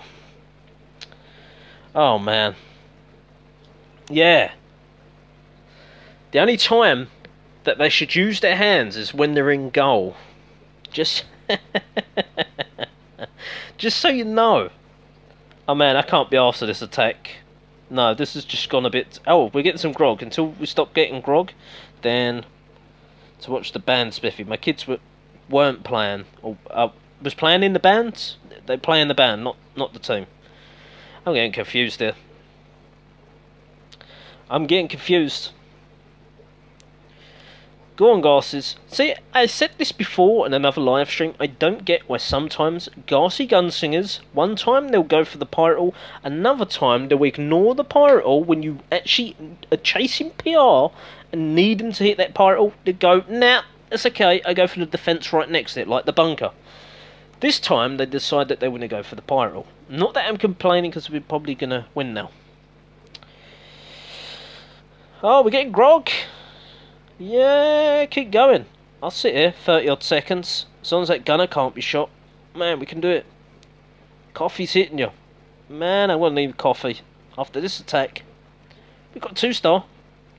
Oh man. Yeah. The only time that they should use their hands is when they're in goal. Just just so you know. Oh man, I can't be after this attack. No, this has just gone a bit... Oh, we're getting some grog. Until we stop getting grog, then to watch the band spiffy. My kids weren't playing. Or was playing in the band? They play in the band, not the team. I'm getting confused here. I'm getting confused. Go on, Garces. See, I said this before in another live stream. I don't get why sometimes Garsy Gunslingers, one time they'll go for the Pirate Hall, another time they'll ignore the Pirate Hall when you actually are chasing PR and need them to hit that Pirate Hall. They go, nah, it's okay, I go for the defence right next to it, like the bunker. This time they decide that they want to go for the Pirate Hall. Not that I'm complaining, because we're probably going to win now. Oh, we're getting grog. Yeah, keep going. I'll sit here 30 odd seconds. As long as that gunner can't be shot. Man, we can do it. Coffee's hitting you. Man, I want to need coffee. After this attack. We got 2-star.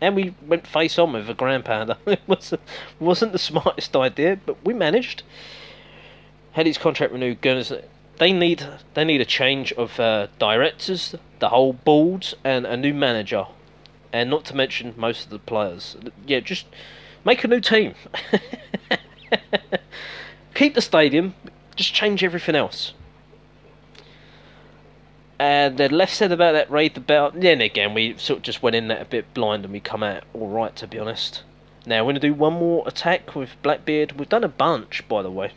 And we went face on with a Grand Panda. It wasn't the smartest idea, but we managed. Had his contract renewed. Gunners, they need a change of directors, the whole board, and a new manager. And not to mention most of the players. Yeah, just make a new team. Keep the stadium, just change everything else. And the left said about that raid the belt. Then again, we sort of just went in that a bit blind and we come out alright, to be honest. Now, we're going to do one more attack with Blackbeard. We've done a bunch, by the way.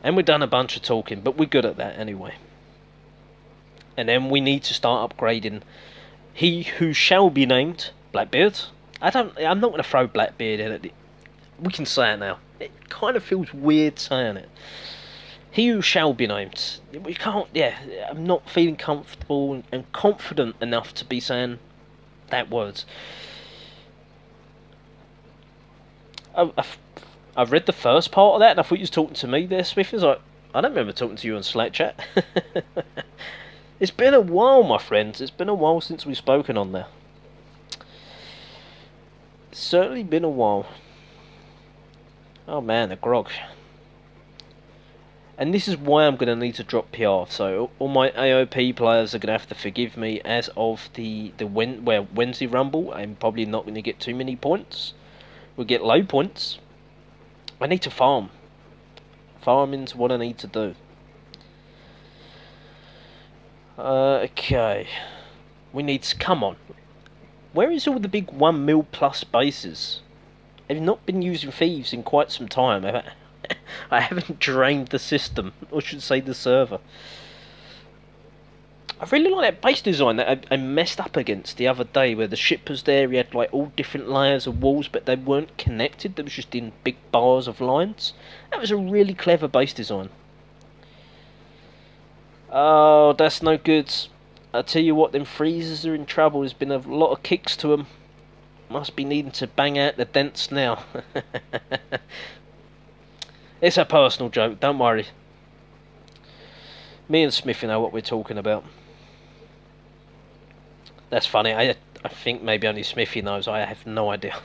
And we've done a bunch of talking, but we're good at that anyway. And then we need to start upgrading he who shall be named Blackbeard. I'm not going to throw Blackbeard in it. We can say it now. It kind of feels weird saying it. He who shall be named. We can't. Yeah, I'm not feeling comfortable and confident enough to be saying that words. I've read the first part of that, and I thought you was talking to me there, Swift. I don't remember talking to you on Slack chat. It's been a while, my friends. It's been a while since we've spoken on there. It's certainly been a while. Oh man, the grog. And this is why I'm going to need to drop PR. So all my AOP players are going to have to forgive me as of the Wednesday Rumble. I'm probably not going to get too many points. We'll get low points. I need to farm. Farming's what I need to do. Okay. We need to... Come on. Where is all the big 1 mil plus bases? I've not been using thieves in quite some time. I haven't drained the system, or should say the server. I really like that base design that I messed up against the other day, where the ship was there, we had like all different layers of walls, but they weren't connected, they was just in big bars of lines. That was a really clever base design. Oh, that's no good. I tell you what, them freezers are in trouble. There's been a lot of kicks to them. Must be needing to bang out the dents now. It's a personal joke, don't worry. Me and Smithy know what we're talking about. That's funny. I think maybe only Smithy knows. I have no idea.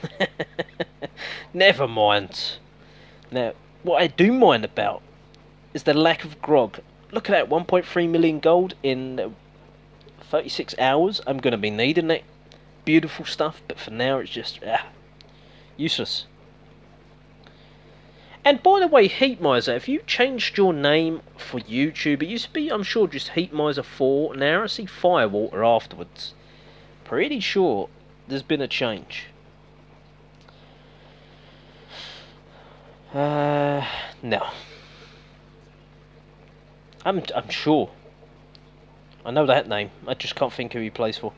Never mind. Now, what I do mind about is the lack of grog. Look at that, 1.3 million gold in 36 hours. I'm going to be needing that beautiful stuff, but for now it's just useless. And by the way, Heat Miser, if you changed your name for YouTube, it used to be, I'm sure, just Heat Miser 4. Now I see Firewater afterwards. Pretty sure there's been a change. No. I'm sure. I know that name. I just can't think who he plays for.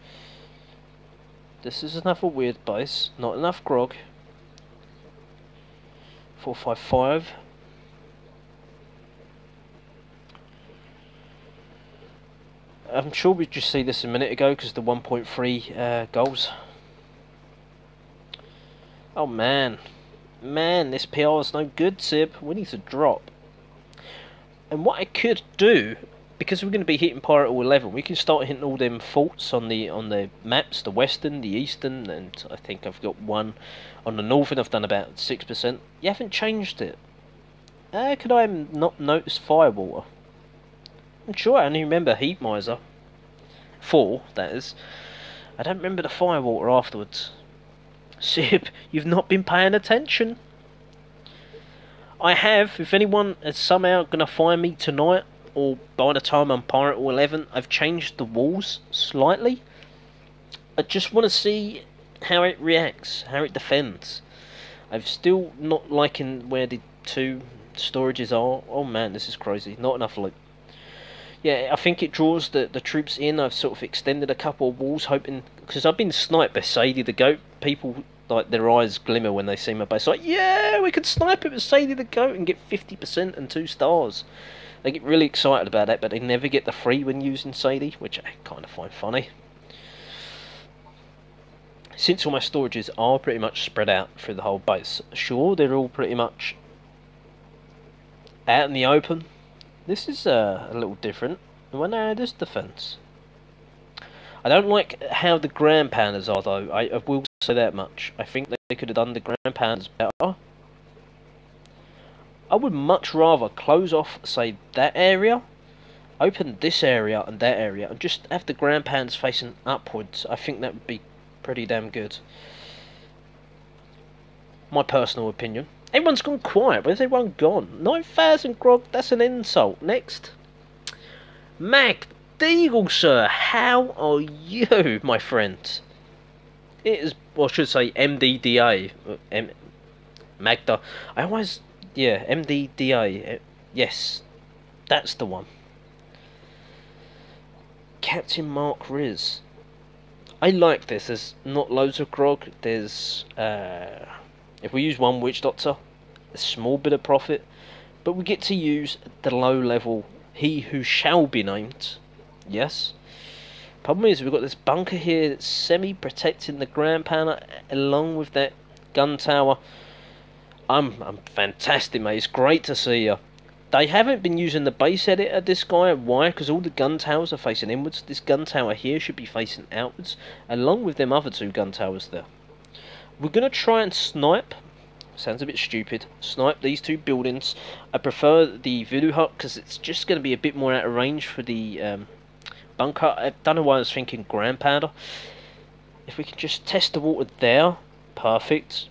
This is another weird base. Not enough grog. 455. I'm sure we just see this a minute ago because the 1.3 goals. Oh man. Man, this PR is no good, Sib. We need to drop. And what I could do, because we're going to be hitting Pirate All 11, we can start hitting all them forts on the maps, the western, the eastern, and I think I've got one on the northern. I've done about 6%. You haven't changed it. How could I not notice Firewater? I'm sure I only remember Heat Miser 4, that is. I don't remember the Firewater afterwards. Sib, you've not been paying attention. I have. If anyone is somehow going to find me tonight, or by the time I'm Pirate 11, I've changed the walls slightly. I just want to see how it reacts, how it defends. I'm still not liking where the two storages are. Oh man, this is crazy. Not enough loot. Yeah, I think it draws the troops in. I've sort of extended a couple of walls, hoping... Because I've been sniped by Sadie the Goat. People, like, their eyes glimmer when they see my base. Like, yeah, we could snipe it with Sadie the Goat and get 50% and 2 stars. They get really excited about that, but they never get the free when using Sadie, which I kind of find funny. Since all my storages are pretty much spread out through the whole base, sure, they're all pretty much out in the open. This is a little different. Well, no, this defence. I don't like how the ground pounders are, though. I will say that much. I think they could have done the ground pounders better. I would much rather close off, say, that area, open this area and that area, and just have the ground pounders facing upwards. I think that would be pretty damn good. My personal opinion. Everyone's gone quiet. Where's everyone gone? 9,000 grog, that's an insult. Next. Mag Deagle, sir. How are you, my friend? It is, well, I should say MDDA. Magda. I always, yeah, MDDA. Yes, that's the one. Captain Mark Riz. I like this. There's not loads of grog. There's, if we use one Witch Doctor, a small bit of profit, but we get to use the low level He Who Shall Be Named. Yes. Problem is, we've got this bunker here that's semi-protecting the ground pounder along with that gun tower. I'm fantastic, mate. It's great to see you. They haven't been using the base editor, this guy. Why? Because all the gun towers are facing inwards. This gun tower here should be facing outwards, along with them other 2 gun towers there. We're going to try and snipe. Sounds a bit stupid. Snipe these 2 buildings. I prefer the Voodoo Hut because it's just going to be a bit more out of range for the bunker. I don't know why I was thinking ground pounder. If we can just test the water there. Perfect.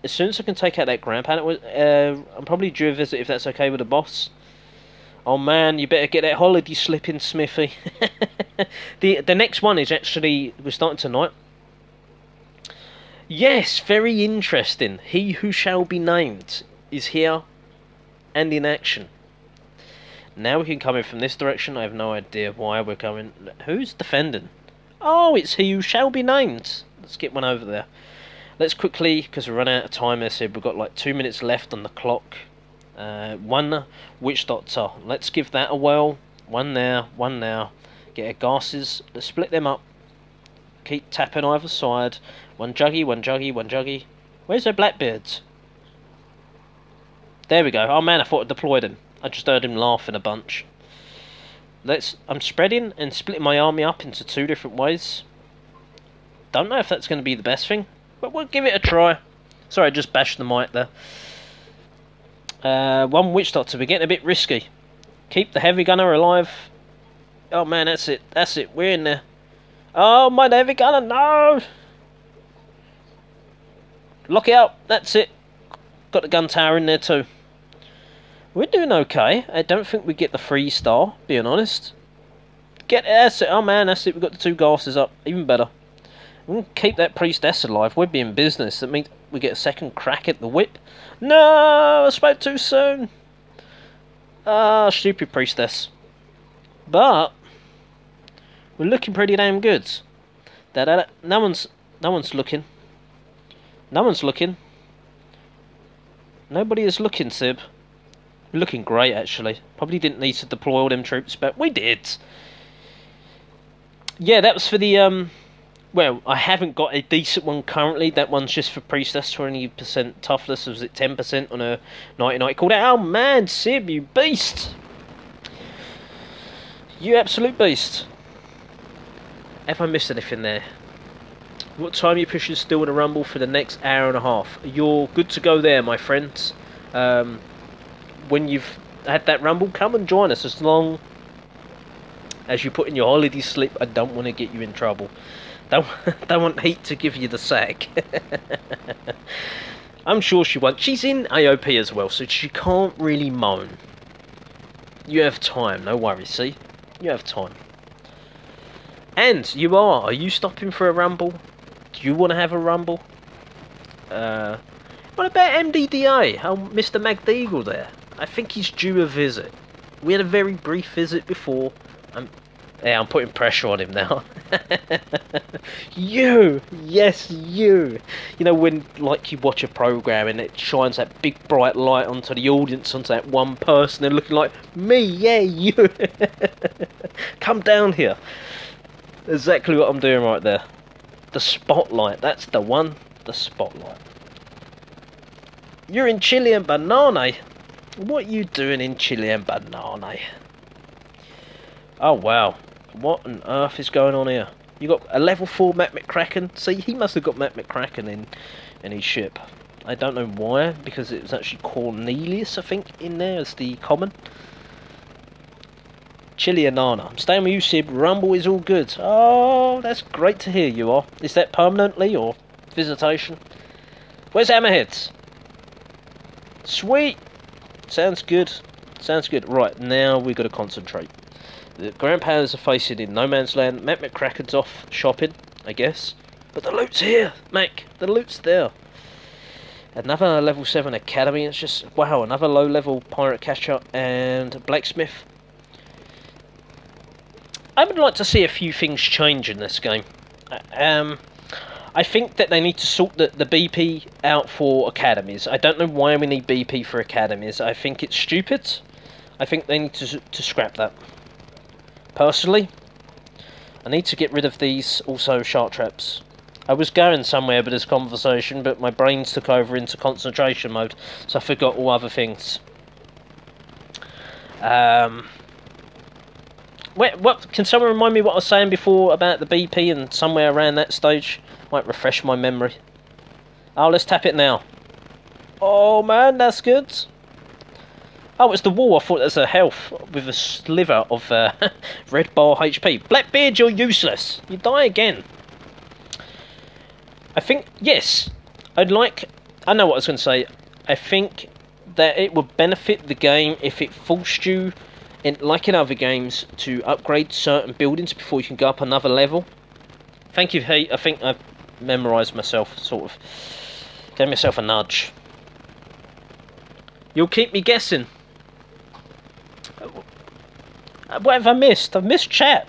As soon as I can take out that ground pounder, I'm probably due a visit if that's okay with the boss. Oh man, you better get that holiday slip in, Smithy. The next one is actually, we're starting tonight. Yes, very interesting. He who shall be named is here and in action. Now we can come in from this direction. I have no idea why we're coming. Who's defending? Oh, it's he who shall be named. Let's get one over there. Let's quickly, because we're running out of time, as I said, we've got like 2 minutes left on the clock. One witch doctor. Let's give that a whirl. One there, one now. Get our gases. Let's split them up. Keep tapping either side. One juggy, one juggy, one juggy. Where's the blackbeards? There we go. Oh man, I thought I deployed him. I just heard him laughing a bunch. I'm spreading and splitting my army up into 2 different ways. Don't know if that's going to be the best thing, but we'll give it a try. Sorry, I just bashed the mic there. One witch doctor. We're getting a bit risky. Keep the heavy gunner alive. Oh man, that's it. That's it. We're in there. Oh, my heavy gunner, no! Lock it out. That's it. Got the gun tower in there too. We're doing okay. I don't think we get the 3-star, being honest. That's it. Oh man, that's it. We've got the 2 gases up. Even better. We'll keep that priestess alive. We'd be in business. That means we get a second crack at the whip. No! I spoke too soon. Ah, stupid priestess. But we're looking pretty damn good. No one's looking. No one's looking. Nobody is looking, Sib. We're looking great, actually. Probably didn't need to deploy all them troops, but we did. Yeah, that was for the, well, I haven't got a decent one currently. That one's just for priestess, 20% toughness. Was it 10% on a 99? Called out, oh man, Sib, you beast! You absolute beast. Have I missed anything there? What time are you pushing still in a rumble for the next hour and a half? You're good to go there, my friends. When you've had that rumble, come and join us. As long as you put in your holiday slip, I don't want to get you in trouble. Don't want Heat to give you the sack. I'm sure she won't. She's in AOP as well, so she can't really moan. You have time, no worries, see? You have time. And you are. Are you stopping for a rumble? Do you want to have a rumble? What about MDDA? Oh, Mr. McDeagle there. I think he's due a visit. We had a very brief visit before. I'm putting pressure on him now. You! Yes, you! You know when, like, you watch a programme and it shines that big bright light onto the audience, onto that one person, they're looking like, me, yeah, you! Come down here. Exactly what I'm doing right there. The spotlight, that's the one. The spotlight. You're in Chile and Banana. What are you doing in Chile and Banana? Oh wow. What on earth is going on here? You got a level 4 Matt McCracken. See, he must have got Matt McCracken in his ship. I don't know why, because it was actually Cornelius, I think, in there as the common. Chili and Nana. I'm staying with you, Sib. Rumble is all good. Oh, that's great to hear you are. Is that permanently or visitation? Where's Hammerheads? Sweet. Sounds good. Sounds good. Right, now we've got to concentrate. The Grand Powers are facing in no man's land. Matt McCracken's off shopping, I guess. But the loot's here, Mac. The loot's there. Another level 7 academy. It's just, wow, another low level pirate catcher and blacksmith. I would like to see a few things change in this game. I think that they need to sort the BP out for academies. I don't know why we need BP for academies. I think it's stupid. I think they need to scrap that. Personally, I need to get rid of these also shark traps. I was going somewhere with this conversation, but my brains took over into concentration mode, so I forgot all other things. What can someone remind me what I was saying before about the BP and somewhere around that stage? Might refresh my memory. Oh, let's tap it now. Oh man, that's good. Oh, it's the wall. I thought it was a health with a sliver of red bar HP. Blackbeard, you're useless. You die again. I think, yes. I know what I was going to say. I think that it would benefit the game if it forced you like in other games, to upgrade certain buildings before you can go up another level. Thank you, Heat. I think I've memorised myself, sort of. Gave myself a nudge. You'll keep me guessing. What have I missed? I've missed chat.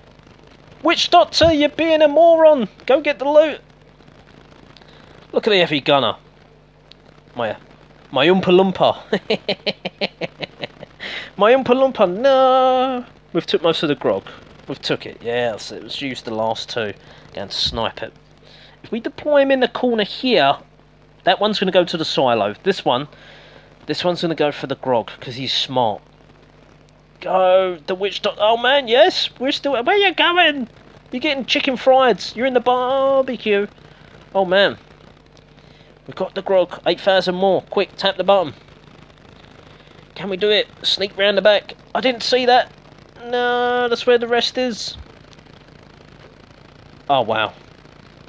Witch Doctor, you're being a moron. Go get the loot. Look at the heavy gunner. My Oompa Loompa. My Oompa Loompa, no. We've took most of the grog. We've took it, yes. It was used the last two. Going to snipe it. If we deploy him in the corner here, that one's going to go to the silo. This one's going to go for the grog, because he's smart. Go, the witch doctor. Oh man, yes, we're still. Where you going? You're getting chicken frieds. You're in the barbecue. Oh man, we've got the grog. 8,000 more. Quick, tap the button. Can we do it? Sneak round the back. I didn't see that. No, that's where the rest is. Oh wow.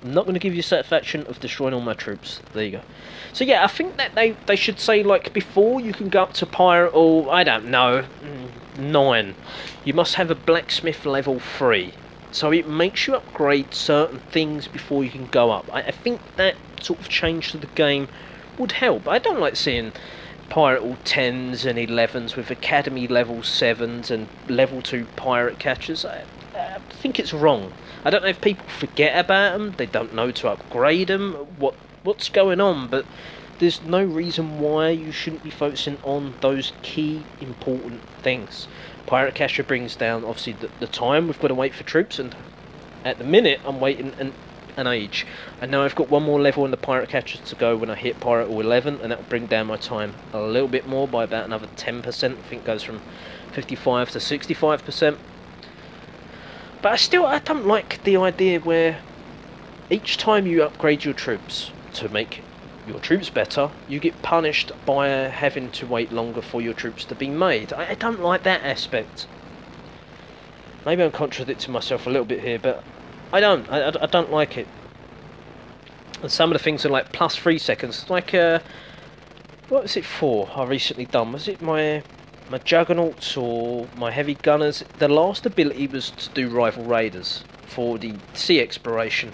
I'm not going to give you satisfaction of destroying all my troops. There you go. So yeah, I think that they should say, like, before you can go up to pirate, or I don't know, 9, you must have a blacksmith level 3. So it makes you upgrade certain things before you can go up. I think that sort of change to the game would help. I don't like seeing pirate all 10s and 11s with academy level 7s and level 2 pirate catchers. I think it's wrong. I don't know if people forget about them, they don't know to upgrade them, what's going on, but there's no reason why you shouldn't be focusing on those key important things. Pirate Catcher brings down, obviously, the time we've got to wait for troops, and at the minute I'm waiting an age. I know I've got one more level in the Pirate Catcher to go when I hit Pirate or 11, and that will bring down my time a little bit more by about another 10%. I think it goes from 55 to 65%. But I don't like the idea where each time you upgrade your troops to make your troops better, you get punished by having to wait longer for your troops to be made. I don't like that aspect. Maybe I'm contradicting myself a little bit here, but I don't like it. And some of the things are like plus 3 seconds. Like, what was it for? I recently done. Was it my Juggernauts or my Heavy Gunners? The last ability was to do Rival Raiders for the sea exploration.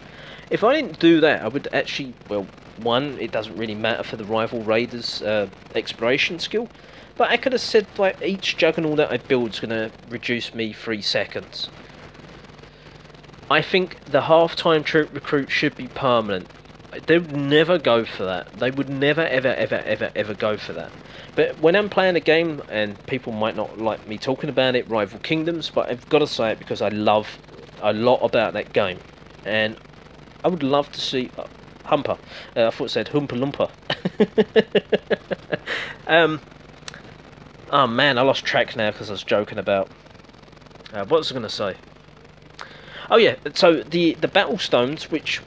If I didn't do that, I would actually, well, one, it doesn't really matter for the Rival Raiders exploration skill, but I could have said, like, each Juggernaut that I build is going to reduce me 3 seconds. I think the half-time troop recruit should be permanent. They would never go for that. They would never, ever go for that. But when I'm playing a game, and people might not like me talking about it, Rival Kingdoms, but I've got to say it because I love a lot about that game. And I would love to see... Humper. I thought it said Hoompa Loompa. Oh man, I lost track now because I was joking about... what was I going to say? Oh yeah, so the battle stones, which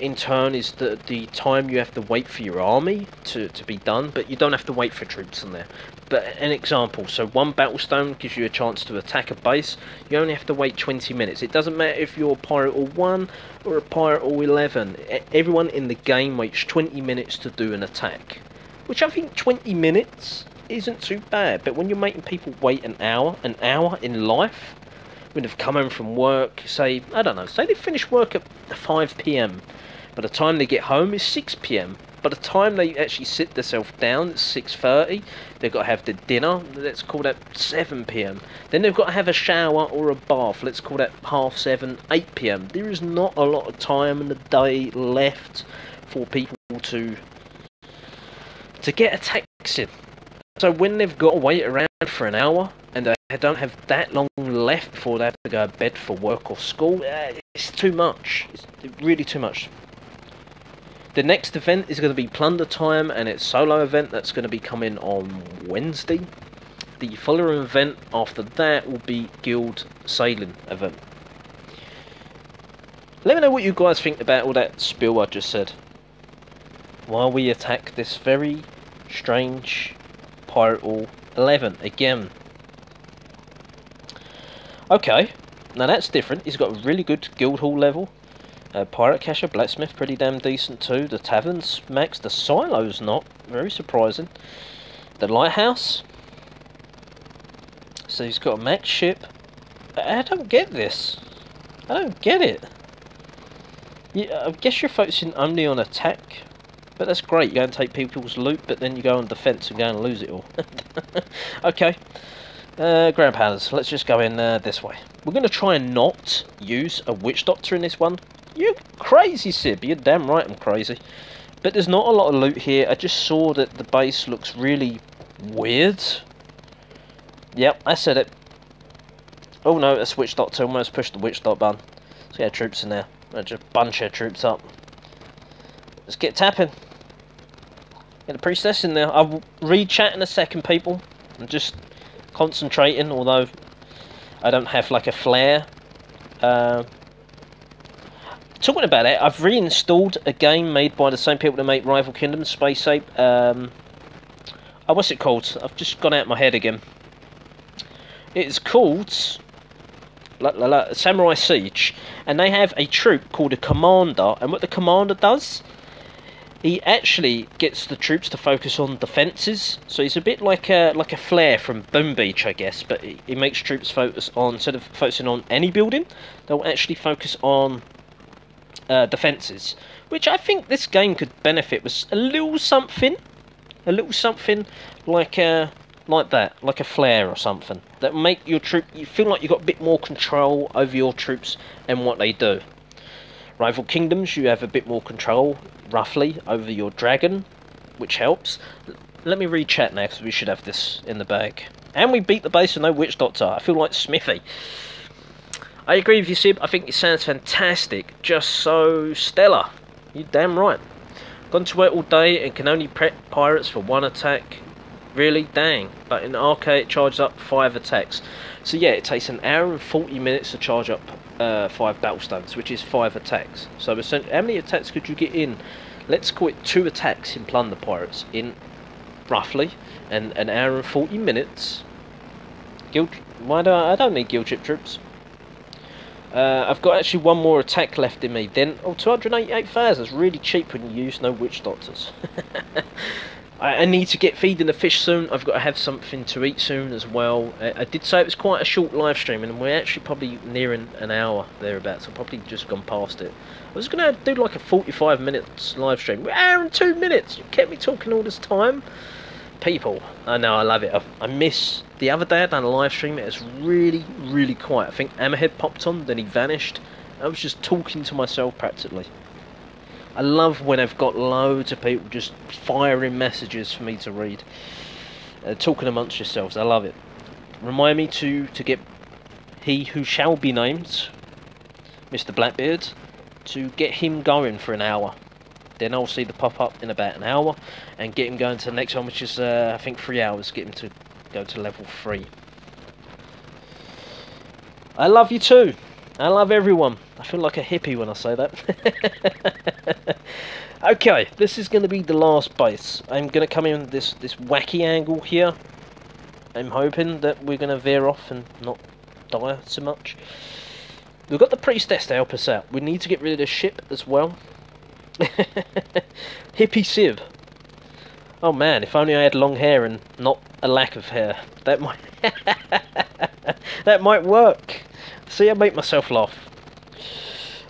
in turn is the time you have to wait for your army to be done, but you don't have to wait for troops in there. But an example, so one battle stone gives you a chance to attack a base. You only have to wait 20 minutes. It doesn't matter if you're a pirate or 1 or a pirate or 11. Everyone in the game waits 20 minutes to do an attack, which I think 20 minutes isn't too bad. But when you're making people wait an hour in life, when they've come home from work, say, I don't know, say they finish work at 5 PM. By the time they get home, it's 6 PM. By the time they actually sit themselves down, it's 6:30. They've got to have their dinner. Let's call that 7 PM. Then they've got to have a shower or a bath. Let's call that 7:30, 8 PM. There is not a lot of time in the day left for people to get attacks in. So when they've got to wait around for an hour and they don't have that long left before they have to go to bed for work or school, it's too much. It's really too much. The next event is going to be Plunder Time, and it's a solo event that's going to be coming on Wednesday. The following event after that will be Guild Sailing event. Let me know what you guys think about all that spiel I just said, while we attack this very strange Pirate Hall 11 again. Okay, now that's different. He's got a really good Guild Hall level. Pirate Catcher, Blacksmith, pretty damn decent too. The Tavern's max, the Silo's not. Very surprising. The Lighthouse, So he's got a max ship. I don't get this. I don't get it. Yeah, I guess you're focusing only on attack. But that's great. You go and take people's loot, but then you go on defence and go and lose it all. Okay. Ground pounders. Let's just go in this way. We're going to try and not use a witch doctor in this one. You're crazy, Sib. You're damn right I'm crazy. But there's not a lot of loot here. I just saw that the base looks really weird. Yep, I said it. Oh no, that's witch doctor. Almost pushed the witch dot button. So yeah, troops in there. Just bunch of troops up. Let's get tapping. Get the priestess in there. I'll read chat in a second, people. I'm just concentrating, although I don't have like a flare. Talking about it, I've reinstalled a game made by the same people that make Rival Kingdoms, Space Ape. Oh, what's it called? I've just gone out of my head again. It's called Samurai Siege, and they have a troop called a commander, and what the commander does, he actually gets the troops to focus on defences. So he's a bit like a flare from Boom Beach, I guess, but he makes troops focus on, instead of focusing on any building, they'll actually focus on defences, which I think this game could benefit with a little something like that, like a flare or something that make your troop, you feel like you've got a bit more control over your troops and what they do. Rival Kingdoms, you have a bit more control, roughly, over your dragon, which helps. Let me read chat now, because we should have this in the bag. And we beat the base with no witch doctor. I feel like Smithy. I agree with you, Sib. I think it sounds fantastic. Just so stellar. You're damn right. Gone to work all day and can only prep pirates for one attack. Really? Dang. But in arcade it charges up 5 attacks. So yeah, it takes an hour and 40 minutes to charge up 5 battlestones, which is 5 attacks. So essentially, how many attacks could you get in? Let's call it 2 attacks in Plunder Pirates in roughly an hour and 40 minutes. I don't need guild ship troops. I've got actually one more attack left in me. Then 288,000 is really cheap when you use no witch doctors. I need to get feeding the fish soon. I've got to have something to eat soon as well. I did say it was quite a short live stream, and we're actually probably nearing an hour thereabouts. I've probably just gone past it. I was going to do like a 45 minutes live stream. We're an hour and 2 minutes. You kept me talking all this time. People, I know, I love it. I miss the other day I done a live stream. It was really, really quiet. I think Hammerhead popped on, then he vanished. I was just talking to myself practically. I love when I've got loads of people just firing messages for me to read. Talking amongst yourselves, I love it. Remind me to get he who shall be named, Mr. Blackbeard, to get him going for an hour. Then I'll see the pop-up in about an hour and get him going to the next one, which is, I think, 3 hours. Get him to go to level 3. I love you too. I love everyone. I feel like a hippie when I say that. Okay, this is going to be the last base. I'm going to come in with this wacky angle here. I'm hoping that we're going to veer off and not die so much. We've got the priestess to help us out. We need to get rid of the ship as well. Hippie Civ. Oh man, if only I had long hair and not a lack of hair. That might that might work. See, I make myself laugh.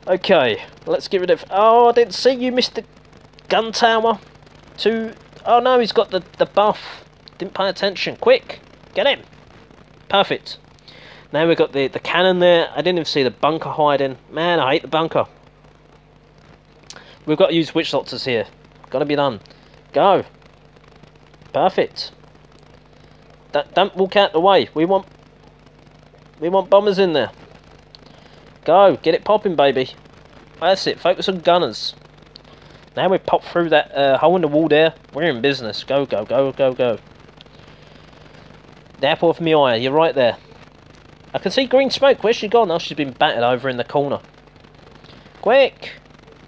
Okay, let's get rid of... Oh, I didn't see you, Mr. Gun Tower. Oh no, he's got the buff. Didn't pay attention. Quick, get him. Perfect. Now we've got the cannon there. I didn't even see the bunker hiding. Man, I hate the bunker. We've got to use witch doctors here. Got to be done. Go. Perfect. Don't walk out the way. We want bombers in there. Go. Get it popping, baby. That's it. Focus on gunners. Now we pop through that hole in the wall there. We're in business. Go, go, go, go, go. The apple of my eye. You're right there. I can see green smoke. Where's she gone? Oh, she's been battered over in the corner. Quick.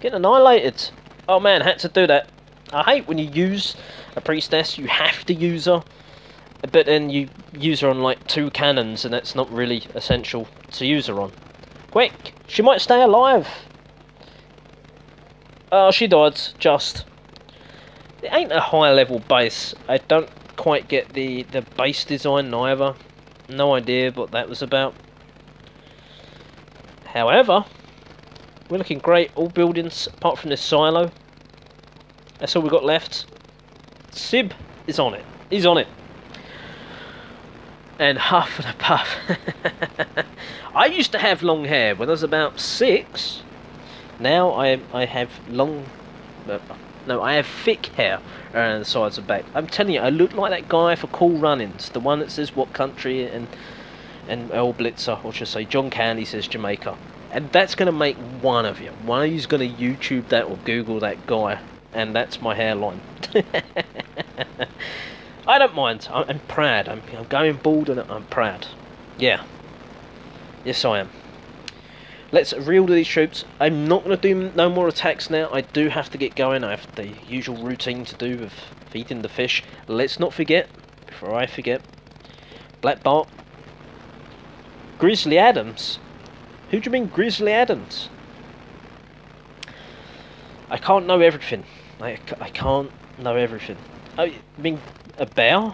Getting annihilated. Oh man, had to do that. I hate when you use a priestess, you have to use her, but then you use her on like 2 cannons and that's not really essential to use her on. Quick, she might stay alive. Oh, she died, just. It ain't a high level base. I don't quite get the base design neither. No idea what that was about. However, we're looking great. All buildings, apart from this silo. That's all we've got left. Sib is on it. He's on it. And huff and a puff. I used to have long hair when I was about 6. Now I have long... No, I have thick hair around the sides of the back. I'm telling you, I look like that guy for Cool Runnings. The one that says what country and Earl Blitzer, or should I say John Candy says Jamaica. And that's going to make one of you. One of you's going to YouTube that or Google that guy. And that's my hairline. I don't mind. I'm proud. I'm going bald and I'm proud. Yeah. Yes, I am. Let's reel to these troops. I'm not going to do no more attacks now. I do have to get going. I have the usual routine to do with feeding the fish. Let's not forget, before I forget, Black Bart. Grizzly Adams? Who do you mean Grizzly Adams? I can't know everything. I can't know everything. Oh, you mean a bear?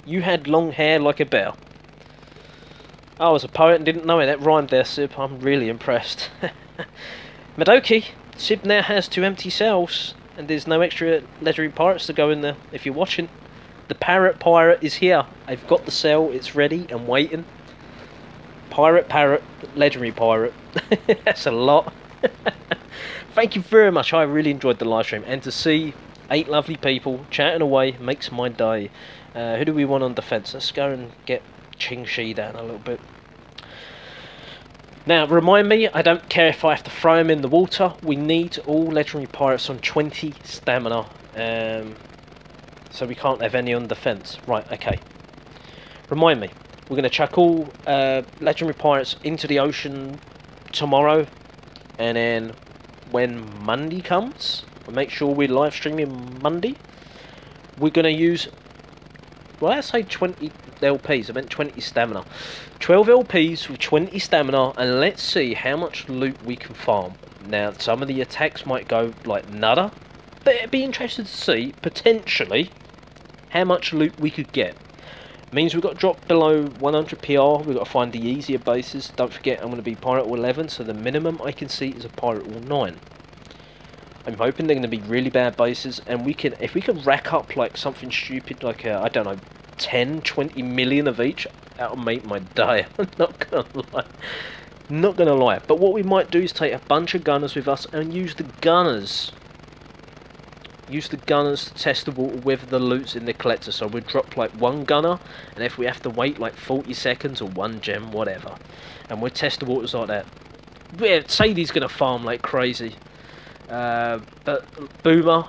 You had long hair like a bear. I was a poet and didn't know it. That rhymed there, Sib. I'm really impressed. Madoki, Sib now has 2 empty cells, and there's no extra legendary pirates to go in there. If you're watching, the parrot pirate is here. I've got the cell. It's ready and waiting. Parrot, legendary pirate. That's a lot. Thank you very much. I really enjoyed the live stream, and to see 8 lovely people chatting away makes my day. Who do we want on defence? Let's go and get Ching Shi down a little bit. Now, remind me, I don't care if I have to throw him in the water. We need all legendary pirates on 20 stamina, so we can't have any on defence. Right, okay. Remind me, we're going to chuck all legendary pirates into the ocean tomorrow, and then when Monday comes, we'll make sure we're live streaming Monday. We're going to use, well, I say 20 LPs, I meant 20 stamina. 12 LPs with 20 stamina, and let's see how much loot we can farm. Now, some of the attacks might go like nada, but it'd be interesting to see, potentially, how much loot we could get. Means we've got to drop below 100 PR, we've got to find the easier bases. Don't forget, I'm going to be Pirate War 11, so the minimum I can see is a Pirate War 9. I'm hoping they're going to be really bad bases, and we can, if we can rack up like something stupid, like I don't know, 10, 20 million of each, that'll make my day. I'm not going to lie. Not going to lie. But what we might do is take a bunch of gunners with us and use the gunners. Use the gunners to test the water with the loot's in the collector. So we'll drop like 1 gunner, and if we have to wait like 40 seconds or 1 gem, whatever. And we'll test the waters like that. Yeah, Sadie's going to farm like crazy. But Boomer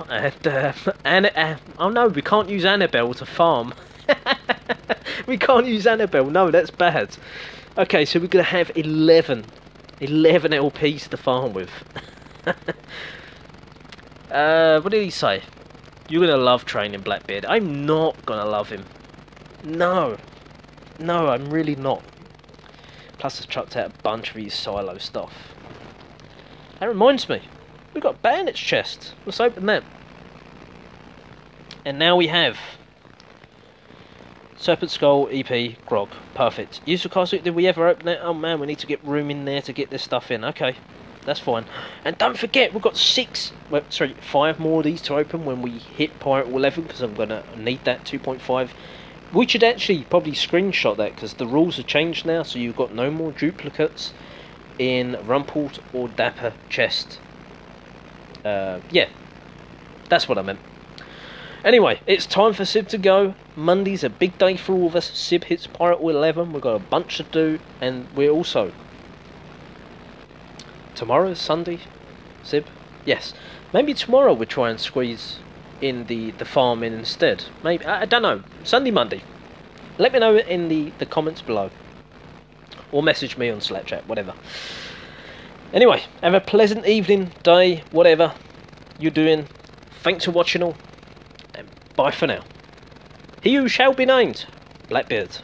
and oh no, we can't use Annabelle to farm. We can't use Annabelle. No, that's bad. Okay, so we're going to have 11 LPs to farm with. What did he say? You're going to love training Blackbeard. I'm not going to love him. No, I'm really not. Plus I've chucked out a bunch of his silo stuff. That reminds me, we've got Bandit's chest. Let's open that. And now we have Serpent Skull, EP, Grog. Perfect. Useful castle, did we ever open it? Oh man, we need to get room in there to get this stuff in. Okay, that's fine. And don't forget, we've got 5 more of these to open when we hit Pirate War 11, because I'm going to need that 2.5. We should actually probably screenshot that, because the rules have changed now, so you've got no more duplicates in Rumpled or Dapper chest. Yeah, that's what I meant. Anyway, it's time for Sib to go. Monday's a big day for all of us. Sib hits Pirate War 11. We've got a bunch to do, and we're also... Tomorrow's Sunday, Sib? Yes. Maybe tomorrow we'll try and squeeze in the farm in instead. Maybe, I don't know. Sunday, Monday. Let me know in the comments below. Or message me on Slack chat, whatever. Anyway, have a pleasant evening, day, whatever you're doing. Thanks for watching all. Bye for now. He who shall be named, Blackbeard.